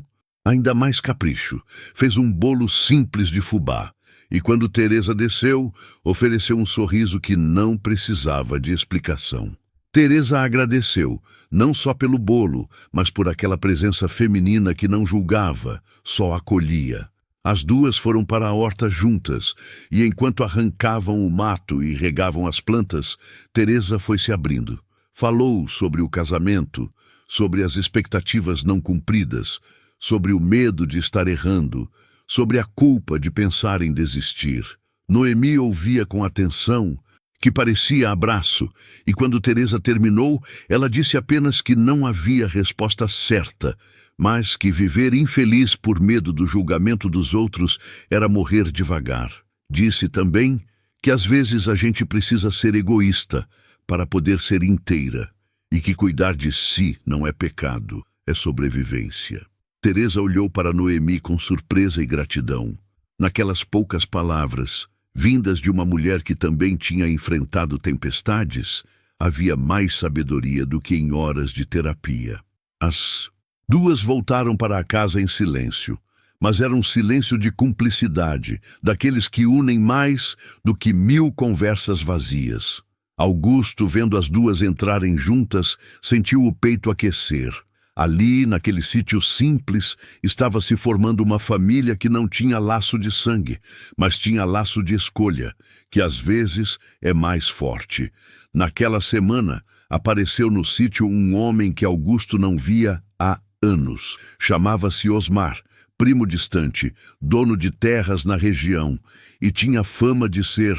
ainda mais capricho. Fez um bolo simples de fubá. E quando Teresa desceu, ofereceu um sorriso que não precisava de explicação. Teresa agradeceu, não só pelo bolo, mas por aquela presença feminina que não julgava, só acolhia. As duas foram para a horta juntas, e enquanto arrancavam o mato e regavam as plantas, Teresa foi se abrindo. Falou sobre o casamento, sobre as expectativas não cumpridas, sobre o medo de estar errando, sobre a culpa de pensar em desistir. Noemi ouvia com atenção, que parecia abraço, e quando Teresa terminou, ela disse apenas que não havia resposta certa, mas que viver infeliz por medo do julgamento dos outros era morrer devagar. Disse também que às vezes a gente precisa ser egoísta para poder ser inteira, e que cuidar de si não é pecado, é sobrevivência. Teresa olhou para Noemi com surpresa e gratidão. Naquelas poucas palavras, vindas de uma mulher que também tinha enfrentado tempestades, havia mais sabedoria do que em horas de terapia. As duas voltaram para a casa em silêncio, mas era um silêncio de cumplicidade, daqueles que unem mais do que 1000 conversas vazias. Augusto, vendo as duas entrarem juntas, sentiu o peito aquecer. Ali, naquele sítio simples, estava se formando uma família que não tinha laço de sangue, mas tinha laço de escolha, que às vezes é mais forte. Naquela semana, apareceu no sítio um homem que Augusto não via há anos. Chamava-se Osmar, primo distante, dono de terras na região, e tinha fama de ser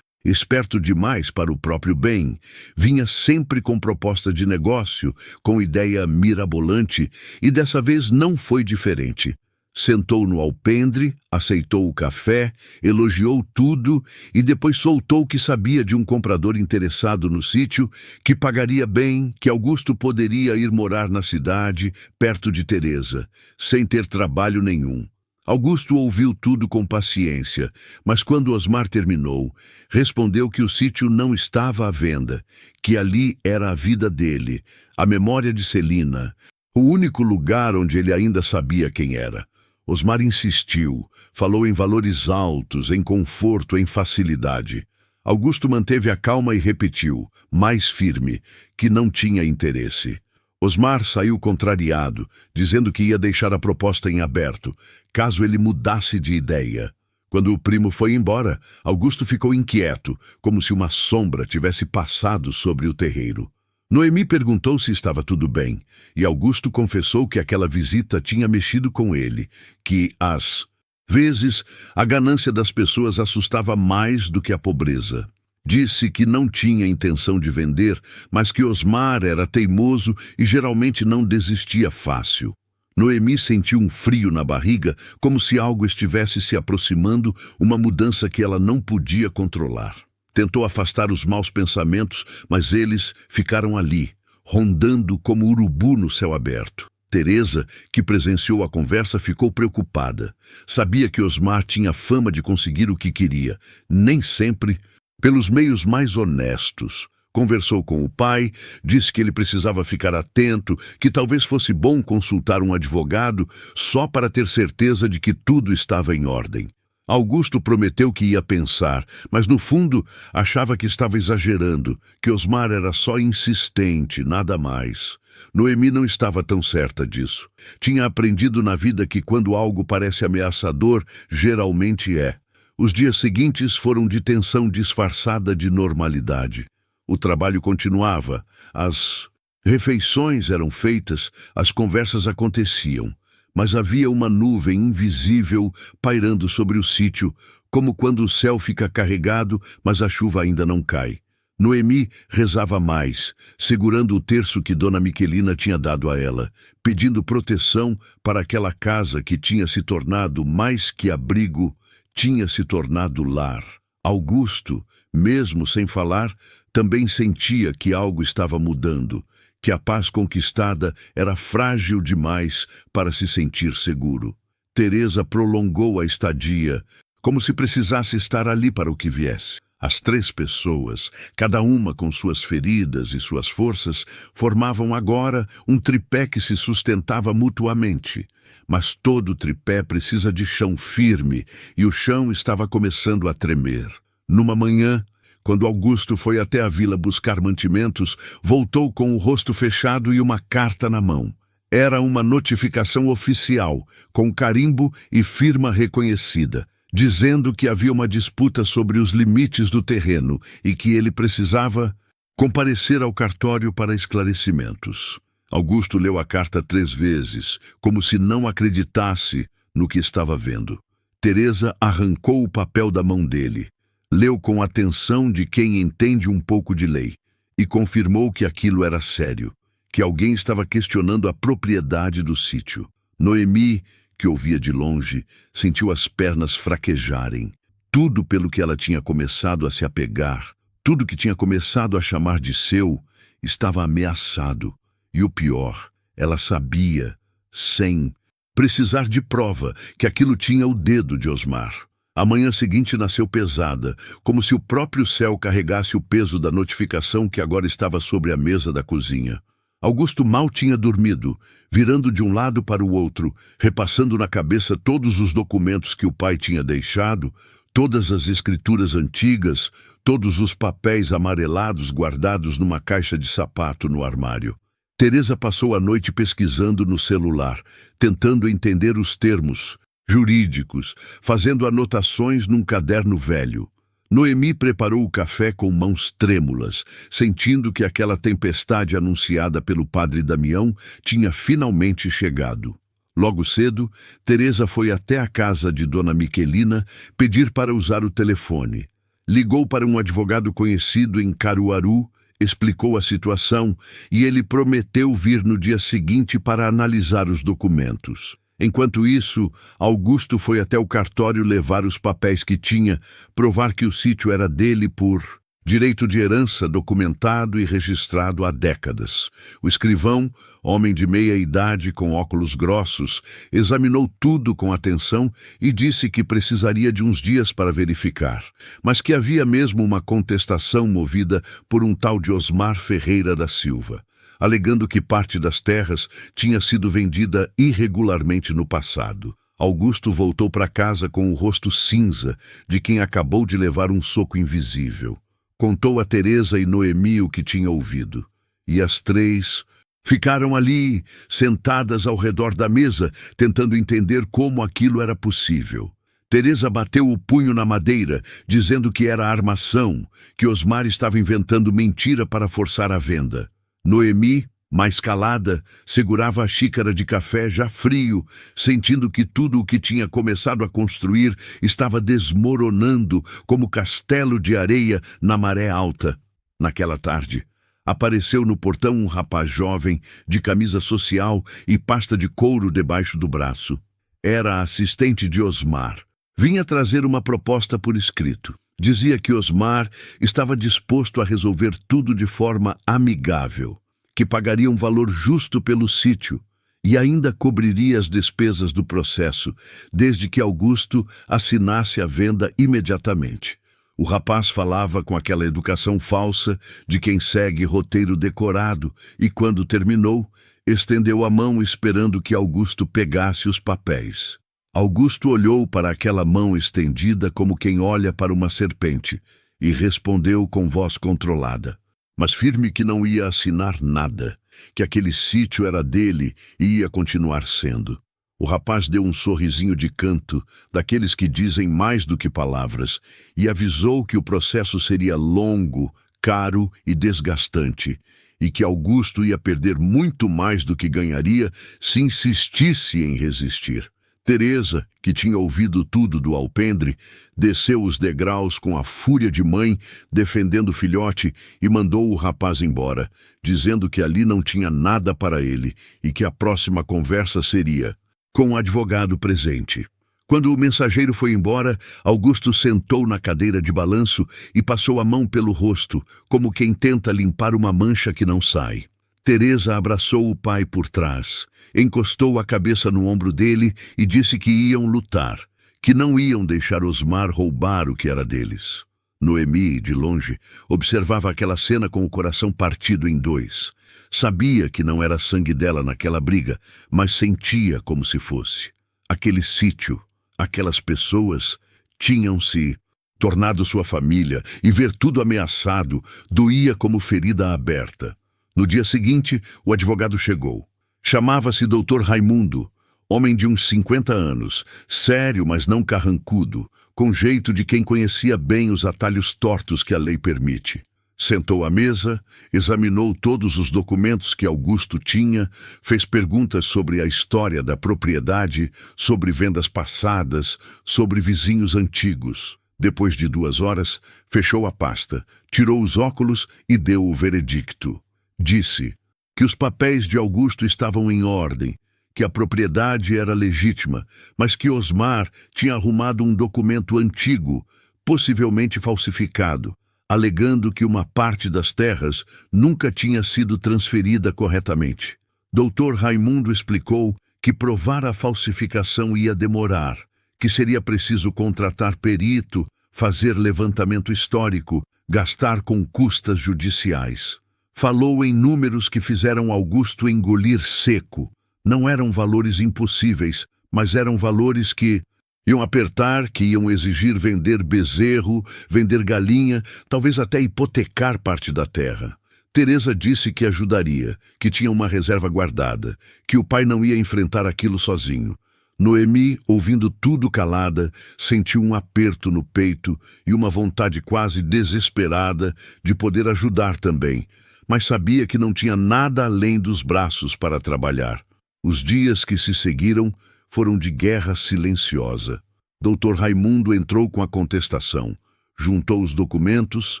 esperto demais para o próprio bem. Vinha sempre com proposta de negócio, com ideia mirabolante, e dessa vez não foi diferente. Sentou no alpendre, aceitou o café, elogiou tudo e depois soltou que sabia de um comprador interessado no sítio, que pagaria bem, que Augusto poderia ir morar na cidade, perto de Teresa, sem ter trabalho nenhum. Augusto ouviu tudo com paciência, mas quando Osmar terminou, respondeu que o sítio não estava à venda, que ali era a vida dele, a memória de Celina, o único lugar onde ele ainda sabia quem era. Osmar insistiu, falou em valores altos, em conforto, em facilidade. Augusto manteve a calma e repetiu, mais firme, que não tinha interesse. Osmar saiu contrariado, dizendo que ia deixar a proposta em aberto, caso ele mudasse de ideia. Quando o primo foi embora, Augusto ficou inquieto, como se uma sombra tivesse passado sobre o terreiro. Noemi perguntou se estava tudo bem, e Augusto confessou que aquela visita tinha mexido com ele, que, às vezes, a ganância das pessoas assustava mais do que a pobreza. Disse que não tinha intenção de vender, mas que Osmar era teimoso e geralmente não desistia fácil. Noemi sentiu um frio na barriga, como se algo estivesse se aproximando, uma mudança que ela não podia controlar. Tentou afastar os maus pensamentos, mas eles ficaram ali, rondando como urubu no céu aberto. Teresa, que presenciou a conversa, ficou preocupada. Sabia que Osmar tinha fama de conseguir o que queria, nem sempre pelos meios mais honestos. Conversou com o pai, disse que ele precisava ficar atento, que talvez fosse bom consultar um advogado só para ter certeza de que tudo estava em ordem. Augusto prometeu que ia pensar, mas no fundo achava que estava exagerando, que Osmar era só insistente, nada mais. Noemi não estava tão certa disso. Tinha aprendido na vida que quando algo parece ameaçador, geralmente é. Os dias seguintes foram de tensão disfarçada de normalidade. O trabalho continuava, as refeições eram feitas, as conversas aconteciam, mas havia uma nuvem invisível pairando sobre o sítio, como quando o céu fica carregado, mas a chuva ainda não cai. Noemi rezava mais, segurando o terço que Dona Miquelina tinha dado a ela, pedindo proteção para aquela casa que tinha se tornado mais que abrigo, tinha se tornado lar. Augusto, mesmo sem falar, também sentia que algo estava mudando, que a paz conquistada era frágil demais para se sentir seguro. Teresa prolongou a estadia, como se precisasse estar ali para o que viesse. As três pessoas, cada uma com suas feridas e suas forças, formavam agora um tripé que se sustentava mutuamente. Mas todo tripé precisa de chão firme, e o chão estava começando a tremer. Numa manhã, quando Augusto foi até a vila buscar mantimentos, voltou com o rosto fechado e uma carta na mão. Era uma notificação oficial, com carimbo e firma reconhecida, dizendo que havia uma disputa sobre os limites do terreno e que ele precisava comparecer ao cartório para esclarecimentos. Augusto leu a carta 3 vezes, como se não acreditasse no que estava vendo. Teresa arrancou o papel da mão dele, leu com atenção de quem entende um pouco de lei e confirmou que aquilo era sério, que alguém estava questionando a propriedade do sítio. Noemi, que ouvia de longe, sentiu as pernas fraquejarem. Tudo pelo que ela tinha começado a se apegar, tudo que tinha começado a chamar de seu, estava ameaçado. E o pior, ela sabia, sem precisar de prova, que aquilo tinha o dedo de Osmar. A manhã seguinte nasceu pesada, como se o próprio céu carregasse o peso da notificação que agora estava sobre a mesa da cozinha. Augusto mal tinha dormido, virando de um lado para o outro, repassando na cabeça todos os documentos que o pai tinha deixado, todas as escrituras antigas, todos os papéis amarelados guardados numa caixa de sapato no armário. Teresa passou a noite pesquisando no celular, tentando entender os termos jurídicos, fazendo anotações num caderno velho. Noemi preparou o café com mãos trêmulas, sentindo que aquela tempestade anunciada pelo padre Damião tinha finalmente chegado. Logo cedo, Teresa foi até a casa de Dona Miquelina pedir para usar o telefone. Ligou para um advogado conhecido em Caruaru, explicou a situação e ele prometeu vir no dia seguinte para analisar os documentos. Enquanto isso, Augusto foi até o cartório levar os papéis que tinha, provar que o sítio era dele por direito de herança documentado e registrado há décadas. O escrivão, homem de meia idade com óculos grossos, examinou tudo com atenção e disse que precisaria de uns dias para verificar, mas que havia mesmo uma contestação movida por um tal de Osmar Ferreira da Silva, alegando que parte das terras tinha sido vendida irregularmente no passado. Augusto voltou para casa com o rosto cinza de quem acabou de levar um soco invisível. Contou a Teresa e Noemi o que tinha ouvido. E as três ficaram ali, sentadas ao redor da mesa, tentando entender como aquilo era possível. Teresa bateu o punho na madeira, dizendo que era armação, que Osmar estava inventando mentira para forçar a venda. Noemi, mais calada, segurava a xícara de café já frio, sentindo que tudo o que tinha começado a construir estava desmoronando como castelo de areia na maré alta. Naquela tarde, apareceu no portão um rapaz jovem, de camisa social e pasta de couro debaixo do braço. Era a assistente de Osmar. Vinha trazer uma proposta por escrito. Dizia que Osmar estava disposto a resolver tudo de forma amigável, que pagaria um valor justo pelo sítio e ainda cobriria as despesas do processo, desde que Augusto assinasse a venda imediatamente. O rapaz falava com aquela educação falsa de quem segue roteiro decorado e, quando terminou, estendeu a mão esperando que Augusto pegasse os papéis. Augusto olhou para aquela mão estendida como quem olha para uma serpente e respondeu com voz controlada, mas firme que não ia assinar nada, que aquele sítio era dele e ia continuar sendo. O rapaz deu um sorrisinho de canto, daqueles que dizem mais do que palavras, e avisou que o processo seria longo, caro e desgastante, e que Augusto ia perder muito mais do que ganharia se insistisse em resistir. Teresa, que tinha ouvido tudo do alpendre, desceu os degraus com a fúria de mãe, defendendo o filhote, e mandou o rapaz embora, dizendo que ali não tinha nada para ele e que a próxima conversa seria com o advogado presente. Quando o mensageiro foi embora, Augusto sentou na cadeira de balanço e passou a mão pelo rosto, como quem tenta limpar uma mancha que não sai. Teresa abraçou o pai por trás, encostou a cabeça no ombro dele e disse que iam lutar, que não iam deixar Osmar roubar o que era deles. Noemi, de longe, observava aquela cena com o coração partido em dois. Sabia que não era sangue dela naquela briga, mas sentia como se fosse. Aquele sítio, aquelas pessoas, tinham-se tornado sua família, e ver tudo ameaçado doía como ferida aberta. No dia seguinte, o advogado chegou. Chamava-se Dr. Raimundo, homem de uns 50 anos, sério, mas não carrancudo, com jeito de quem conhecia bem os atalhos tortos que a lei permite. Sentou à mesa, examinou todos os documentos que Augusto tinha, fez perguntas sobre a história da propriedade, sobre vendas passadas, sobre vizinhos antigos. Depois de 2 horas, fechou a pasta, tirou os óculos e deu o veredicto. Disse que os papéis de Augusto estavam em ordem, que a propriedade era legítima, mas que Osmar tinha arrumado um documento antigo, possivelmente falsificado, alegando que uma parte das terras nunca tinha sido transferida corretamente. Dr. Raimundo explicou que provar a falsificação ia demorar, que seria preciso contratar perito, fazer levantamento histórico, gastar com custas judiciais. Falou em números que fizeram Augusto engolir seco. Não eram valores impossíveis, mas eram valores que iam apertar, que iam exigir vender bezerro, vender galinha, talvez até hipotecar parte da terra. Teresa disse que ajudaria, que tinha uma reserva guardada, que o pai não ia enfrentar aquilo sozinho. Noemi, ouvindo tudo calada, sentiu um aperto no peito e uma vontade quase desesperada de poder ajudar também, mas sabia que não tinha nada além dos braços para trabalhar. Os dias que se seguiram foram de guerra silenciosa. Dr. Raimundo entrou com a contestação, juntou os documentos,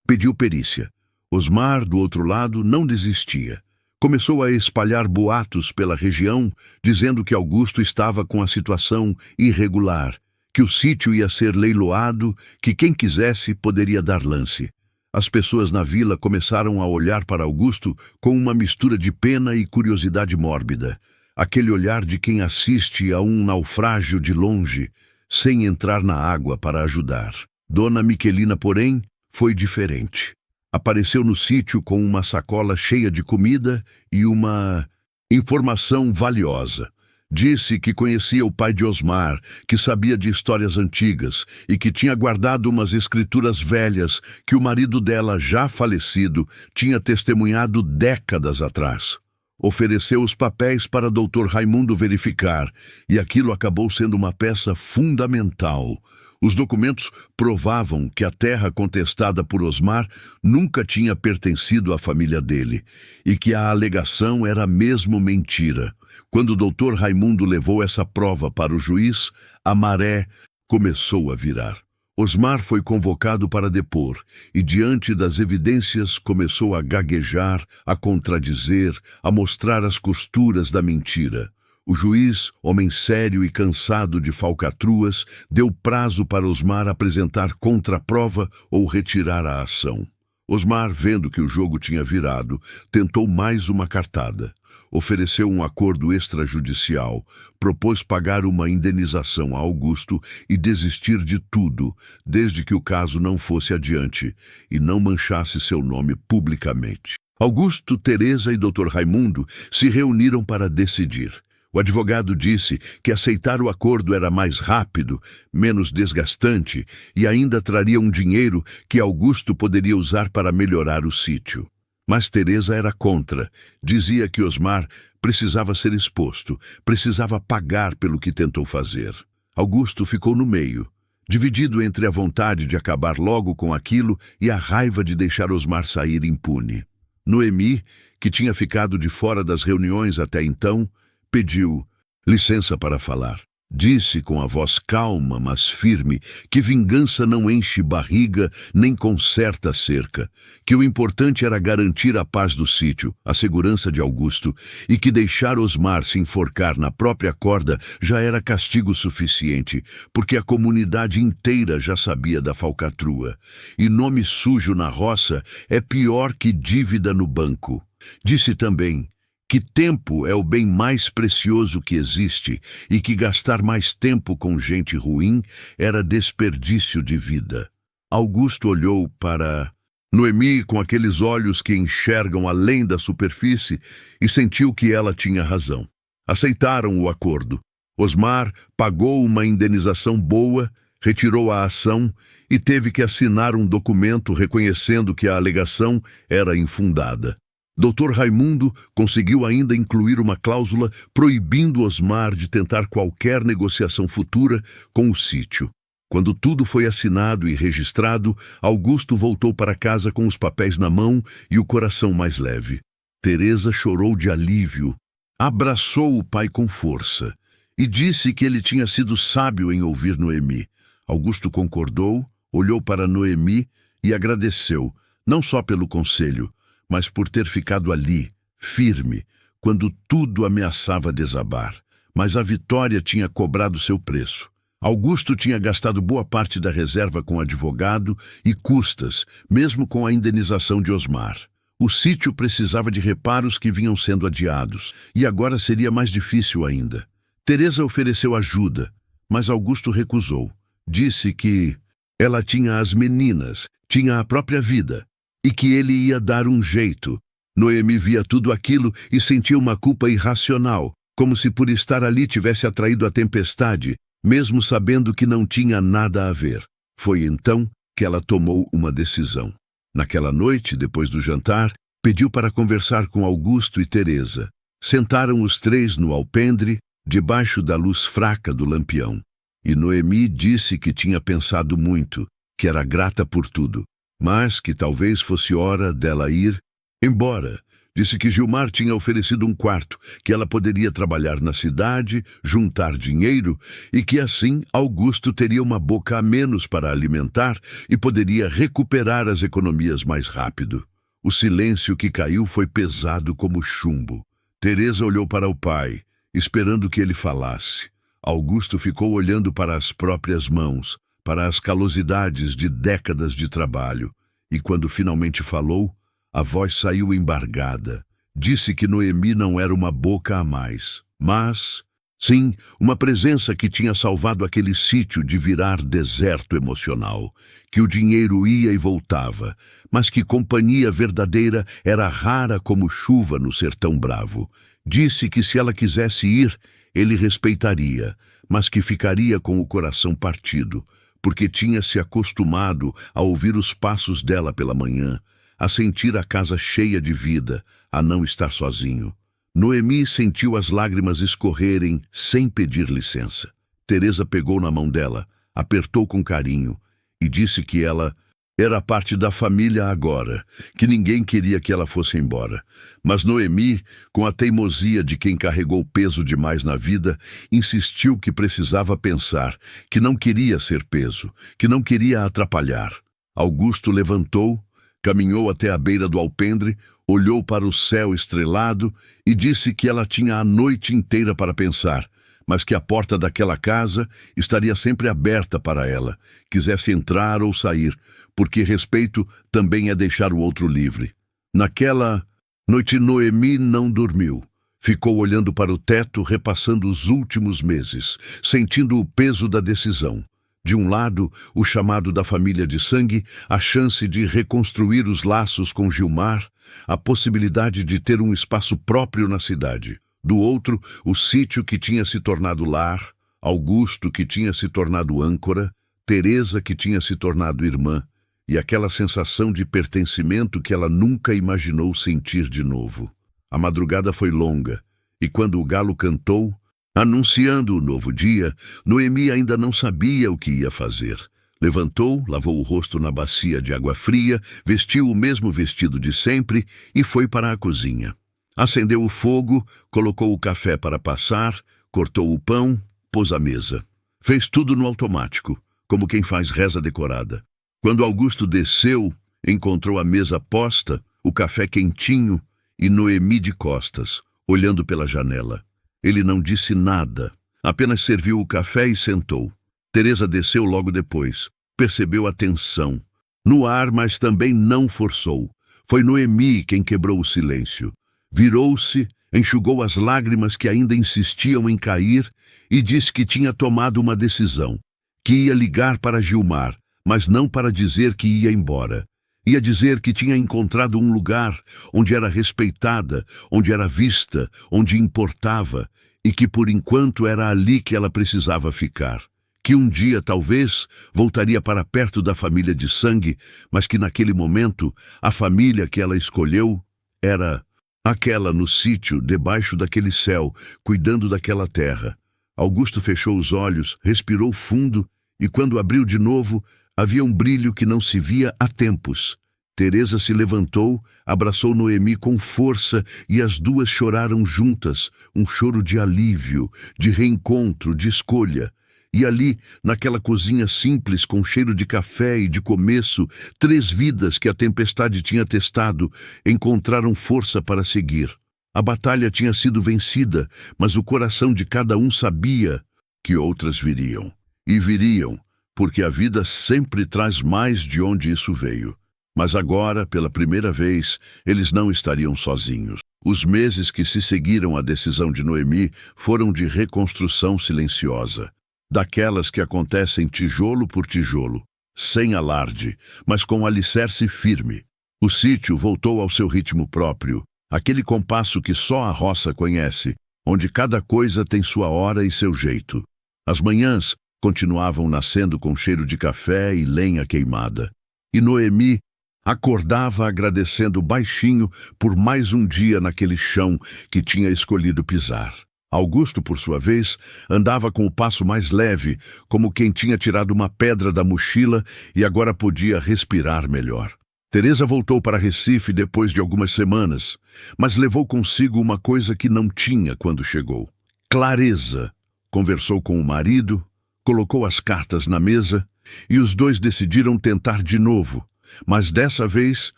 pediu perícia. Osmar, do outro lado, não desistia. Começou a espalhar boatos pela região, dizendo que Augusto estava com a situação irregular, que o sítio ia ser leiloado, que quem quisesse poderia dar lance. As pessoas na vila começaram a olhar para Augusto com uma mistura de pena e curiosidade mórbida. Aquele olhar de quem assiste a um naufrágio de longe, sem entrar na água para ajudar. Dona Miquelina, porém, foi diferente. Apareceu no sítio com uma sacola cheia de comida e uma informação valiosa. Disse que conhecia o pai de Osmar, que sabia de histórias antigas e que tinha guardado umas escrituras velhas que o marido dela, já falecido, tinha testemunhado décadas atrás. Ofereceu os papéis para Dr. Raimundo verificar, e aquilo acabou sendo uma peça fundamental. Os documentos provavam que a terra contestada por Osmar nunca tinha pertencido à família dele, e que a alegação era mesmo mentira. Quando o Dr. Raimundo levou essa prova para o juiz, a maré começou a virar. Osmar foi convocado para depor e, diante das evidências, começou a gaguejar, a contradizer, a mostrar as costuras da mentira. O juiz, homem sério e cansado de falcatruas, deu prazo para Osmar apresentar contraprova ou retirar a ação. Osmar, vendo que o jogo tinha virado, tentou mais uma cartada. Ofereceu um acordo extrajudicial, propôs pagar uma indenização a Augusto e desistir de tudo, desde que o caso não fosse adiante e não manchasse seu nome publicamente. Augusto, Teresa e Dr. Raimundo se reuniram para decidir. O advogado disse que aceitar o acordo era mais rápido, menos desgastante e ainda traria um dinheiro que Augusto poderia usar para melhorar o sítio. Mas Teresa era contra. Dizia que Osmar precisava ser exposto, precisava pagar pelo que tentou fazer. Augusto ficou no meio, dividido entre a vontade de acabar logo com aquilo e a raiva de deixar Osmar sair impune. Noemi, que tinha ficado de fora das reuniões até então, pediu licença para falar. Disse com a voz calma, mas firme, que vingança não enche barriga nem conserta cerca, que o importante era garantir a paz do sítio, a segurança de Augusto, e que deixar Osmar se enforcar na própria corda já era castigo suficiente, porque a comunidade inteira já sabia da falcatrua, e nome sujo na roça é pior que dívida no banco. Disse também que tempo é o bem mais precioso que existe e que gastar mais tempo com gente ruim era desperdício de vida. Augusto olhou para Noemi com aqueles olhos que enxergam além da superfície e sentiu que ela tinha razão. Aceitaram o acordo. Osmar pagou uma indenização boa, retirou a ação e teve que assinar um documento reconhecendo que a alegação era infundada. Dr. Raimundo conseguiu ainda incluir uma cláusula proibindo Osmar de tentar qualquer negociação futura com o sítio. Quando tudo foi assinado e registrado, Augusto voltou para casa com os papéis na mão e o coração mais leve. Teresa chorou de alívio, abraçou o pai com força e disse que ele tinha sido sábio em ouvir Noemi. Augusto concordou, olhou para Noemi e agradeceu, não só pelo conselho, mas por ter ficado ali, firme, quando tudo ameaçava desabar. Mas a vitória tinha cobrado seu preço. Augusto tinha gastado boa parte da reserva com advogado e custas, mesmo com a indenização de Osmar. O sítio precisava de reparos que vinham sendo adiados, e agora seria mais difícil ainda. Teresa ofereceu ajuda, mas Augusto recusou. Disse que ela tinha as meninas, tinha a própria vida, e que ele ia dar um jeito. Noemi via tudo aquilo e sentia uma culpa irracional, como se por estar ali tivesse atraído a tempestade, mesmo sabendo que não tinha nada a ver. Foi então que ela tomou uma decisão. Naquela noite, depois do jantar, pediu para conversar com Augusto e Teresa. Sentaram os três no alpendre, debaixo da luz fraca do lampião. E Noemi disse que tinha pensado muito, que era grata por tudo, mas que talvez fosse hora dela ir embora. Disse que Gilmar tinha oferecido um quarto, que ela poderia trabalhar na cidade, juntar dinheiro e que assim Augusto teria uma boca a menos para alimentar e poderia recuperar as economias mais rápido. O silêncio que caiu foi pesado como chumbo. Teresa olhou para o pai, esperando que ele falasse. Augusto ficou olhando para as próprias mãos, para as calosidades de décadas de trabalho, e quando finalmente falou, a voz saiu embargada. Disse que Noemi não era uma boca a mais, mas, sim, uma presença que tinha salvado aquele sítio de virar deserto emocional, que o dinheiro ia e voltava, mas que companhia verdadeira era rara como chuva no sertão bravo. Disse que se ela quisesse ir, ele respeitaria, mas que ficaria com o coração partido, porque tinha se acostumado a ouvir os passos dela pela manhã, a sentir a casa cheia de vida, a não estar sozinho. Noemi sentiu as lágrimas escorrerem sem pedir licença. Teresa pegou na mão dela, apertou com carinho e disse que ela era parte da família agora, que ninguém queria que ela fosse embora. Mas Noemi, com a teimosia de quem carregou peso demais na vida, insistiu que precisava pensar, que não queria ser peso, que não queria atrapalhar. Augusto levantou, caminhou até a beira do alpendre, olhou para o céu estrelado e disse que ela tinha a noite inteira para pensar, mas que a porta daquela casa estaria sempre aberta para ela, quisesse entrar ou sair, porque respeito também é deixar o outro livre. Naquela noite Noemi não dormiu. Ficou olhando para o teto, repassando os últimos meses, sentindo o peso da decisão. De um lado, o chamado da família de sangue, a chance de reconstruir os laços com Gilmar, a possibilidade de ter um espaço próprio na cidade. Do outro, o sítio que tinha se tornado lar, Augusto que tinha se tornado âncora, Teresa que tinha se tornado irmã, e aquela sensação de pertencimento que ela nunca imaginou sentir de novo. A madrugada foi longa, e quando o galo cantou, anunciando o novo dia, Noemi ainda não sabia o que ia fazer. Levantou, lavou o rosto na bacia de água fria, vestiu o mesmo vestido de sempre e foi para a cozinha. Acendeu o fogo, colocou o café para passar, cortou o pão, pôs a mesa. Fez tudo no automático, como quem faz reza decorada. Quando Augusto desceu, encontrou a mesa posta, o café quentinho e Noemi de costas, olhando pela janela. Ele não disse nada, apenas serviu o café e sentou. Teresa desceu logo depois, percebeu a tensão. No ar, mas também não forçou. Foi Noemi quem quebrou o silêncio. Virou-se, enxugou as lágrimas que ainda insistiam em cair e disse que tinha tomado uma decisão, que ia ligar para Gilmar, mas não para dizer que ia embora. Ia dizer que tinha encontrado um lugar onde era respeitada, onde era vista, onde importava, e que por enquanto era ali que ela precisava ficar. Que um dia, talvez, voltaria para perto da família de sangue, mas que naquele momento a família que ela escolheu era aquela no sítio, debaixo daquele céu, cuidando daquela terra. Augusto fechou os olhos, respirou fundo, e quando abriu de novo, havia um brilho que não se via há tempos. Teresa se levantou, abraçou Noemi com força e as duas choraram juntas, um choro de alívio, de reencontro, de escolha. E ali, naquela cozinha simples, com cheiro de café e de começo, 3 vidas que a tempestade tinha testado encontraram força para seguir. A batalha tinha sido vencida, mas o coração de cada um sabia que outras viriam. E viriam, porque a vida sempre traz mais de onde isso veio. Mas agora, pela primeira vez, eles não estariam sozinhos. Os meses que se seguiram à decisão de Noemi foram de reconstrução silenciosa. Daquelas que acontecem tijolo por tijolo, sem alarde, mas com alicerce firme. O sítio voltou ao seu ritmo próprio, aquele compasso que só a roça conhece, onde cada coisa tem sua hora e seu jeito. As manhãs continuavam nascendo com cheiro de café e lenha queimada. E Noemi acordava agradecendo baixinho por mais um dia naquele chão que tinha escolhido pisar. Augusto, por sua vez, andava com o passo mais leve, como quem tinha tirado uma pedra da mochila e agora podia respirar melhor. Teresa voltou para Recife depois de algumas semanas, mas levou consigo uma coisa que não tinha quando chegou: clareza. Conversou com o marido, colocou as cartas na mesa e os dois decidiram tentar de novo, mas dessa vez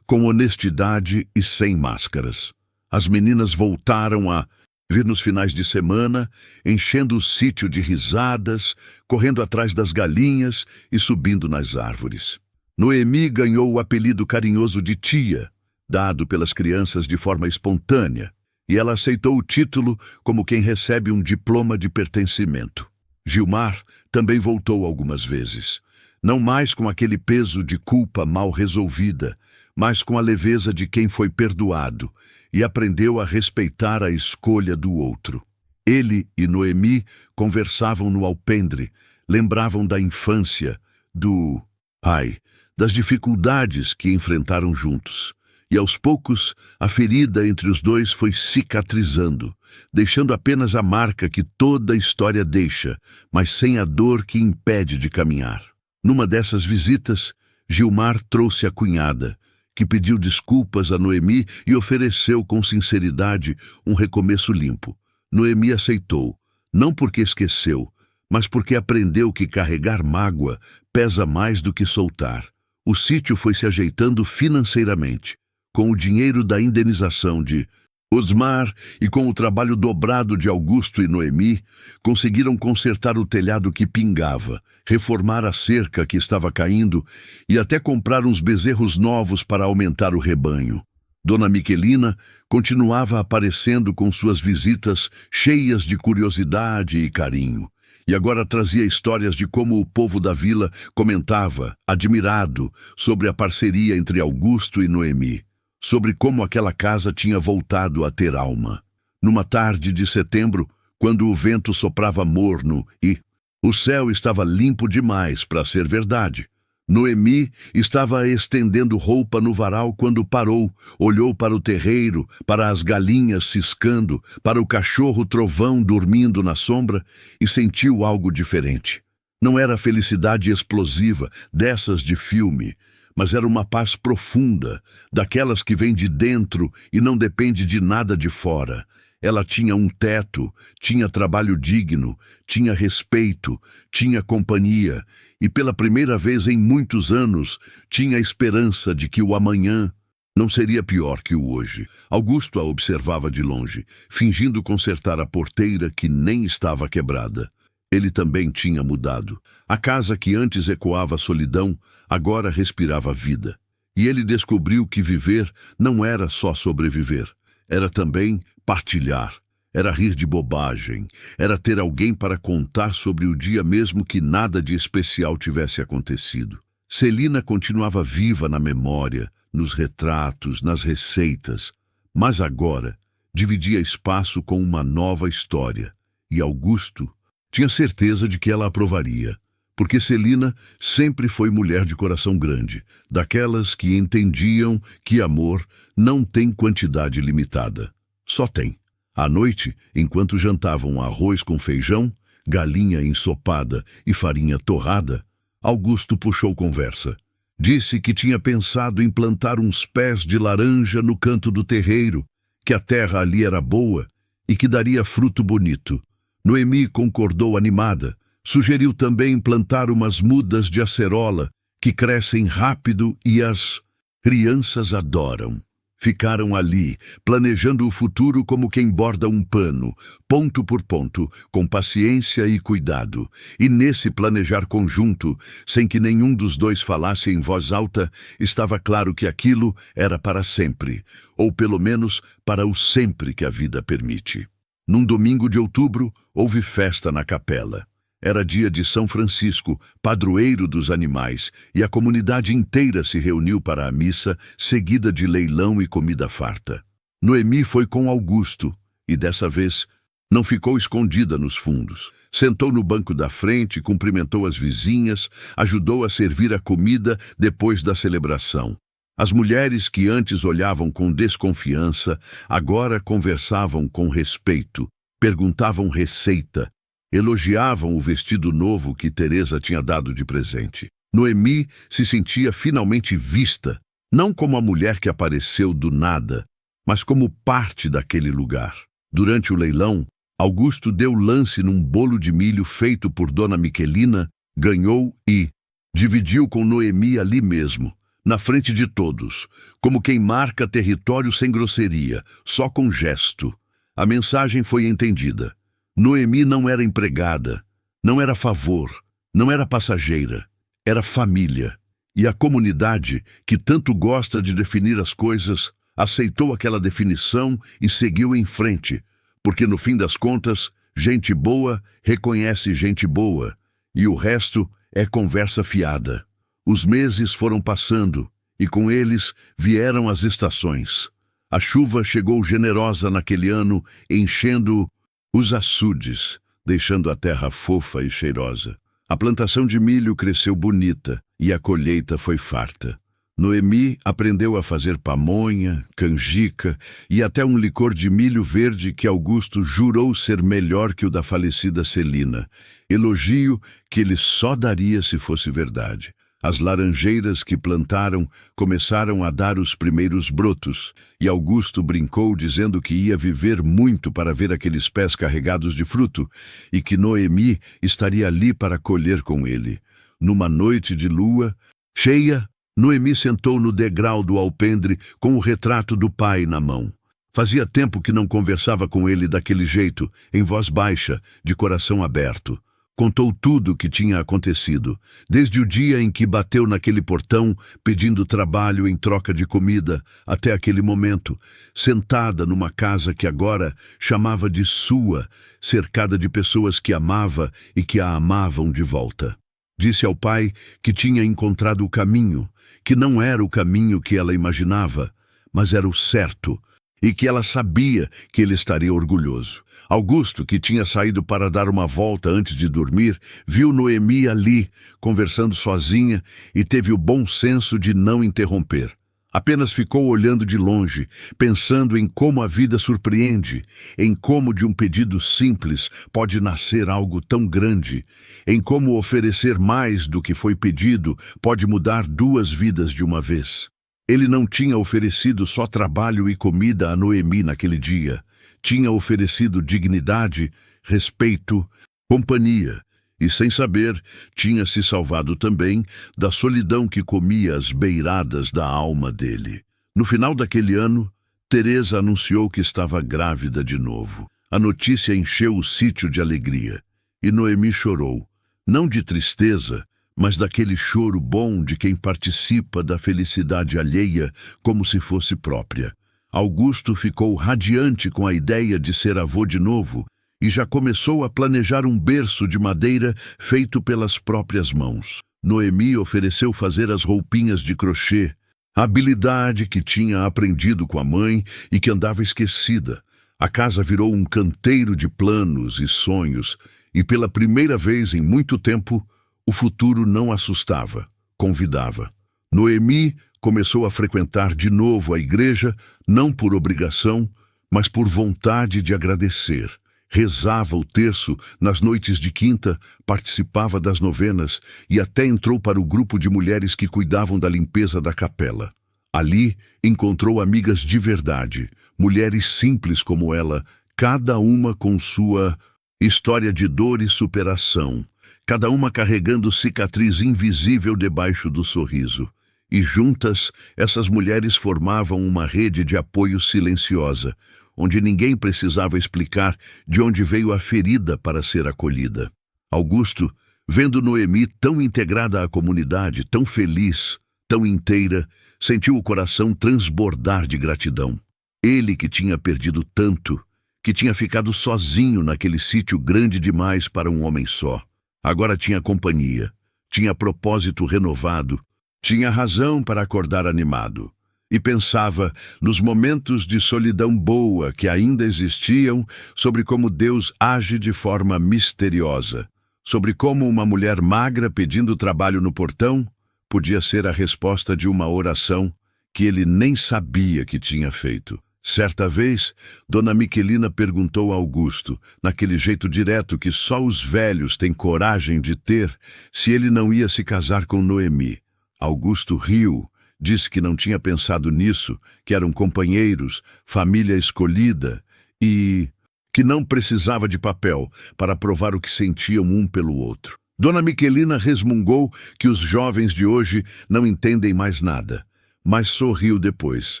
com honestidade e sem máscaras. As meninas voltaram a vir nos finais de semana, enchendo o sítio de risadas, correndo atrás das galinhas e subindo nas árvores. Noemi ganhou o apelido carinhoso de tia, dado pelas crianças de forma espontânea, e ela aceitou o título como quem recebe um diploma de pertencimento. Gilmar também voltou algumas vezes, não mais com aquele peso de culpa mal resolvida, mas com a leveza de quem foi perdoado, e aprendeu a respeitar a escolha do outro. Ele e Noemi conversavam no alpendre, lembravam da infância, do pai, das dificuldades que enfrentaram juntos. E aos poucos, a ferida entre os dois foi cicatrizando, deixando apenas a marca que toda história deixa, mas sem a dor que impede de caminhar. Numa dessas visitas, Gilmar trouxe a cunhada, que pediu desculpas a Noemi e ofereceu com sinceridade um recomeço limpo. Noemi aceitou, não porque esqueceu, mas porque aprendeu que carregar mágoa pesa mais do que soltar. O sítio foi se ajeitando financeiramente, com o dinheiro da indenização de Osmar e com o trabalho dobrado de Augusto e Noemi, conseguiram consertar o telhado que pingava, reformar a cerca que estava caindo e até comprar uns bezerros novos para aumentar o rebanho. Dona Miquelina continuava aparecendo com suas visitas cheias de curiosidade e carinho, e agora trazia histórias de como o povo da vila comentava, admirado, sobre a parceria entre Augusto e Noemi, sobre como aquela casa tinha voltado a ter alma. Numa tarde de setembro, quando o vento soprava morno e o céu estava limpo demais para ser verdade, Noemi estava estendendo roupa no varal quando parou, olhou para o terreiro, para as galinhas ciscando, para o cachorro trovão dormindo na sombra e sentiu algo diferente. Não era felicidade explosiva, dessas de filme, mas era uma paz profunda, daquelas que vem de dentro e não depende de nada de fora. Ela tinha um teto, tinha trabalho digno, tinha respeito, tinha companhia e pela primeira vez em muitos anos tinha a esperança de que o amanhã não seria pior que o hoje. Augusto a observava de longe, fingindo consertar a porteira que nem estava quebrada. Ele também tinha mudado. A casa que antes ecoava solidão, agora respirava vida. E ele descobriu que viver não era só sobreviver. Era também partilhar. Era rir de bobagem. Era ter alguém para contar sobre o dia mesmo que nada de especial tivesse acontecido. Celina continuava viva na memória, nos retratos, nas receitas, mas agora dividia espaço com uma nova história, e Augusto tinha certeza de que ela aprovaria, porque Celina sempre foi mulher de coração grande, daquelas que entendiam que amor não tem quantidade limitada, só tem. À noite, enquanto jantavam arroz com feijão, galinha ensopada e farinha torrada, Augusto puxou conversa. Disse que tinha pensado em plantar uns pés de laranja no canto do terreiro, que a terra ali era boa e que daria fruto bonito. Noemi concordou animada. Sugeriu também plantar umas mudas de acerola, que crescem rápido e as crianças adoram. Ficaram ali, planejando o futuro como quem borda um pano, ponto por ponto, com paciência e cuidado. E nesse planejar conjunto, sem que nenhum dos dois falasse em voz alta, estava claro que aquilo era para sempre, ou pelo menos para o sempre que a vida permite. Num domingo de outubro, houve festa na capela. Era dia de São Francisco, padroeiro dos animais, e a comunidade inteira se reuniu para a missa, seguida de leilão e comida farta. Noemi foi com Augusto, e dessa vez não ficou escondida nos fundos. Sentou no banco da frente, cumprimentou as vizinhas, ajudou a servir a comida depois da celebração. As mulheres que antes olhavam com desconfiança, agora conversavam com respeito, perguntavam receita, elogiavam o vestido novo que Teresa tinha dado de presente. Noemi se sentia finalmente vista, não como a mulher que apareceu do nada, mas como parte daquele lugar. Durante o leilão, Augusto deu lance num bolo de milho feito por Dona Miquelina, ganhou e dividiu com Noemi ali mesmo, na frente de todos, como quem marca território sem grosseria, só com gesto. A mensagem foi entendida. Noemi não era empregada, não era favor, não era passageira, era família. E a comunidade, que tanto gosta de definir as coisas, aceitou aquela definição e seguiu em frente, porque no fim das contas, gente boa reconhece gente boa, e o resto é conversa fiada. Os meses foram passando, e com eles vieram as estações. A chuva chegou generosa naquele ano, enchendo os açudes, deixando a terra fofa e cheirosa. A plantação de milho cresceu bonita e a colheita foi farta. Noemi aprendeu a fazer pamonha, canjica e até um licor de milho verde que Augusto jurou ser melhor que o da falecida Celina, elogio que ele só daria se fosse verdade. As laranjeiras que plantaram começaram a dar os primeiros brotos, e Augusto brincou dizendo que ia viver muito para ver aqueles pés carregados de fruto, e que Noemi estaria ali para colher com ele. Numa noite de lua cheia, Noemi sentou no degrau do alpendre com o retrato do pai na mão. Fazia tempo que não conversava com ele daquele jeito, em voz baixa, de coração aberto. Contou tudo o que tinha acontecido, desde o dia em que bateu naquele portão pedindo trabalho em troca de comida, até aquele momento, sentada numa casa que agora chamava de sua, cercada de pessoas que amava e que a amavam de volta. Disse ao pai que tinha encontrado o caminho, que não era o caminho que ela imaginava, mas era o certo, e que ela sabia que ele estaria orgulhoso. Augusto, que tinha saído para dar uma volta antes de dormir, viu Noemi ali, conversando sozinha, e teve o bom senso de não interromper. Apenas ficou olhando de longe, pensando em como a vida surpreende, em como de um pedido simples pode nascer algo tão grande, em como oferecer mais do que foi pedido pode mudar duas vidas de uma vez. Ele não tinha oferecido só trabalho e comida a Noemi naquele dia. Tinha oferecido dignidade, respeito, companhia. E, sem saber, tinha se salvado também da solidão que comia as beiradas da alma dele. No final daquele ano, Teresa anunciou que estava grávida de novo. A notícia encheu o sítio de alegria. E Noemi chorou, não de tristeza, mas daquele choro bom de quem participa da felicidade alheia como se fosse própria. Augusto ficou radiante com a ideia de ser avô de novo e já começou a planejar um berço de madeira feito pelas próprias mãos. Noemi ofereceu fazer as roupinhas de crochê, a habilidade que tinha aprendido com a mãe e que andava esquecida. A casa virou um canteiro de planos e sonhos, e pela primeira vez em muito tempo, o futuro não assustava, convidava. Noemi começou a frequentar de novo a igreja, não por obrigação, mas por vontade de agradecer. Rezava o terço nas noites de quinta, participava das novenas e até entrou para o grupo de mulheres que cuidavam da limpeza da capela. Ali encontrou amigas de verdade, mulheres simples como ela, cada uma com sua história de dor e superação, cada uma carregando cicatriz invisível debaixo do sorriso. E juntas, essas mulheres formavam uma rede de apoio silenciosa, onde ninguém precisava explicar de onde veio a ferida para ser acolhida. Augusto, vendo Noemi tão integrada à comunidade, tão feliz, tão inteira, sentiu o coração transbordar de gratidão. Ele que tinha perdido tanto, que tinha ficado sozinho naquele sítio grande demais para um homem só. Agora tinha companhia, tinha propósito renovado, tinha razão para acordar animado. E pensava nos momentos de solidão boa que ainda existiam, sobre como Deus age de forma misteriosa, sobre como uma mulher magra pedindo trabalho no portão podia ser a resposta de uma oração que ele nem sabia que tinha feito. Certa vez, Dona Miquelina perguntou a Augusto, naquele jeito direto que só os velhos têm coragem de ter, se ele não ia se casar com Noemi. Augusto riu. Disse que não tinha pensado nisso, que eram companheiros, família escolhida e que não precisava de papel para provar o que sentiam um pelo outro. Dona Miquelina resmungou que os jovens de hoje não entendem mais nada, mas sorriu depois,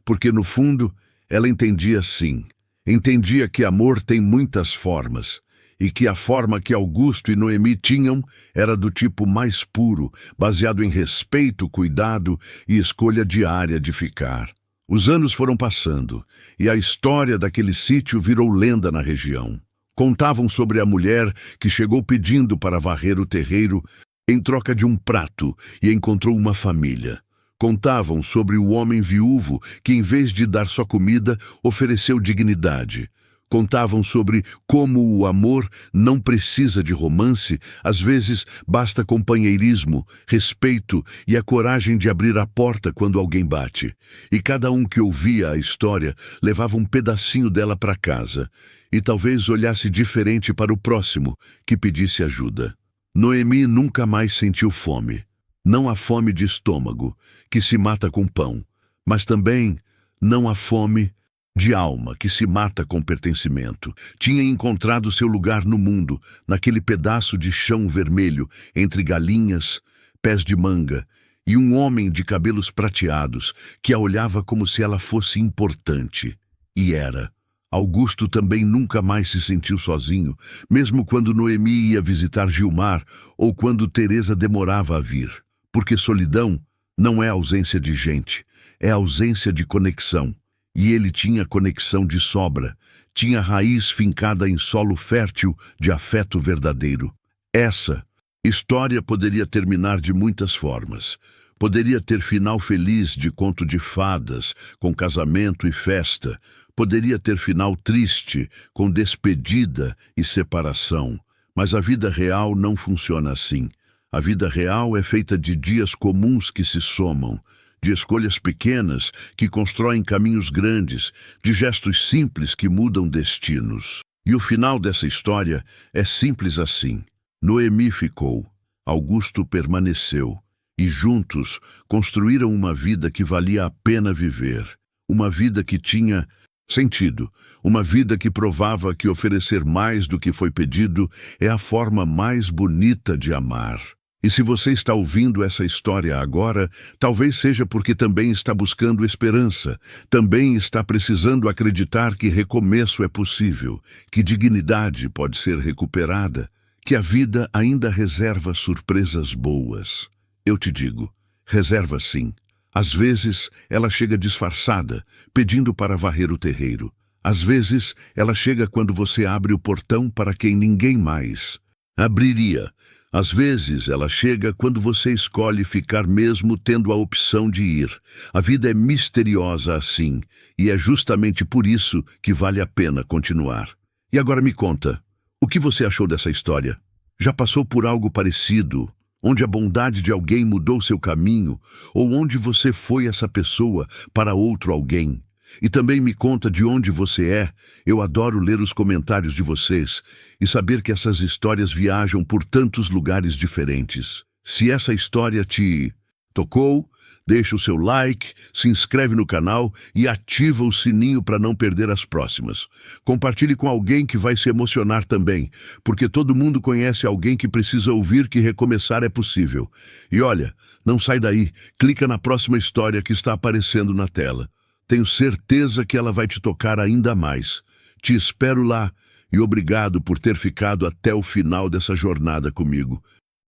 porque no fundo ela entendia sim. Entendia que amor tem muitas formas, e que a forma que Augusto e Noemi tinham era do tipo mais puro, baseado em respeito, cuidado e escolha diária de ficar. Os anos foram passando, e a história daquele sítio virou lenda na região. Contavam sobre a mulher que chegou pedindo para varrer o terreiro em troca de um prato e encontrou uma família. Contavam sobre o homem viúvo que, em vez de dar só comida, ofereceu dignidade. Contavam sobre como o amor não precisa de romance, às vezes basta companheirismo, respeito e a coragem de abrir a porta quando alguém bate. E cada um que ouvia a história levava um pedacinho dela para casa, e talvez olhasse diferente para o próximo que pedisse ajuda. Noemi nunca mais sentiu fome. Não a fome de estômago, que se mata com pão, mas também não a fome de alma, que se mata com pertencimento. Tinha encontrado seu lugar no mundo, naquele pedaço de chão vermelho, entre galinhas, pés de manga, e um homem de cabelos prateados, que a olhava como se ela fosse importante. E era. Augusto também nunca mais se sentiu sozinho, mesmo quando Noemi ia visitar Gilmar, ou quando Teresa demorava a vir. Porque solidão não é ausência de gente, é ausência de conexão. E ele tinha conexão de sobra, tinha raiz fincada em solo fértil de afeto verdadeiro. Essa história poderia terminar de muitas formas. Poderia ter final feliz de conto de fadas, com casamento e festa. Poderia ter final triste, com despedida e separação. Mas a vida real não funciona assim. A vida real é feita de dias comuns que se somam, de escolhas pequenas que constroem caminhos grandes, de gestos simples que mudam destinos. E o final dessa história é simples assim. Noemi ficou, Augusto permaneceu, e juntos construíram uma vida que valia a pena viver, uma vida que tinha sentido, uma vida que provava que oferecer mais do que foi pedido é a forma mais bonita de amar. E se você está ouvindo essa história agora, talvez seja porque também está buscando esperança, também está precisando acreditar que recomeço é possível, que dignidade pode ser recuperada, que a vida ainda reserva surpresas boas. Eu te digo, reserva sim. Às vezes, ela chega disfarçada, pedindo para varrer o terreiro. Às vezes, ela chega quando você abre o portão para quem ninguém mais abriria. Às vezes, ela chega quando você escolhe ficar mesmo tendo a opção de ir. A vida é misteriosa assim, e é justamente por isso que vale a pena continuar. E agora me conta, o que você achou dessa história? Já passou por algo parecido, onde a bondade de alguém mudou seu caminho, ou onde você foi essa pessoa para outro alguém? E também me conta de onde você é. Eu adoro ler os comentários de vocês e saber que essas histórias viajam por tantos lugares diferentes. Se essa história te tocou, deixa o seu like, se inscreve no canal e ativa o sininho para não perder as próximas. Compartilhe com alguém que vai se emocionar também, porque todo mundo conhece alguém que precisa ouvir que recomeçar é possível. E olha, não sai daí, clica na próxima história que está aparecendo na tela. Tenho certeza que ela vai te tocar ainda mais. Te espero lá e obrigado por ter ficado até o final dessa jornada comigo.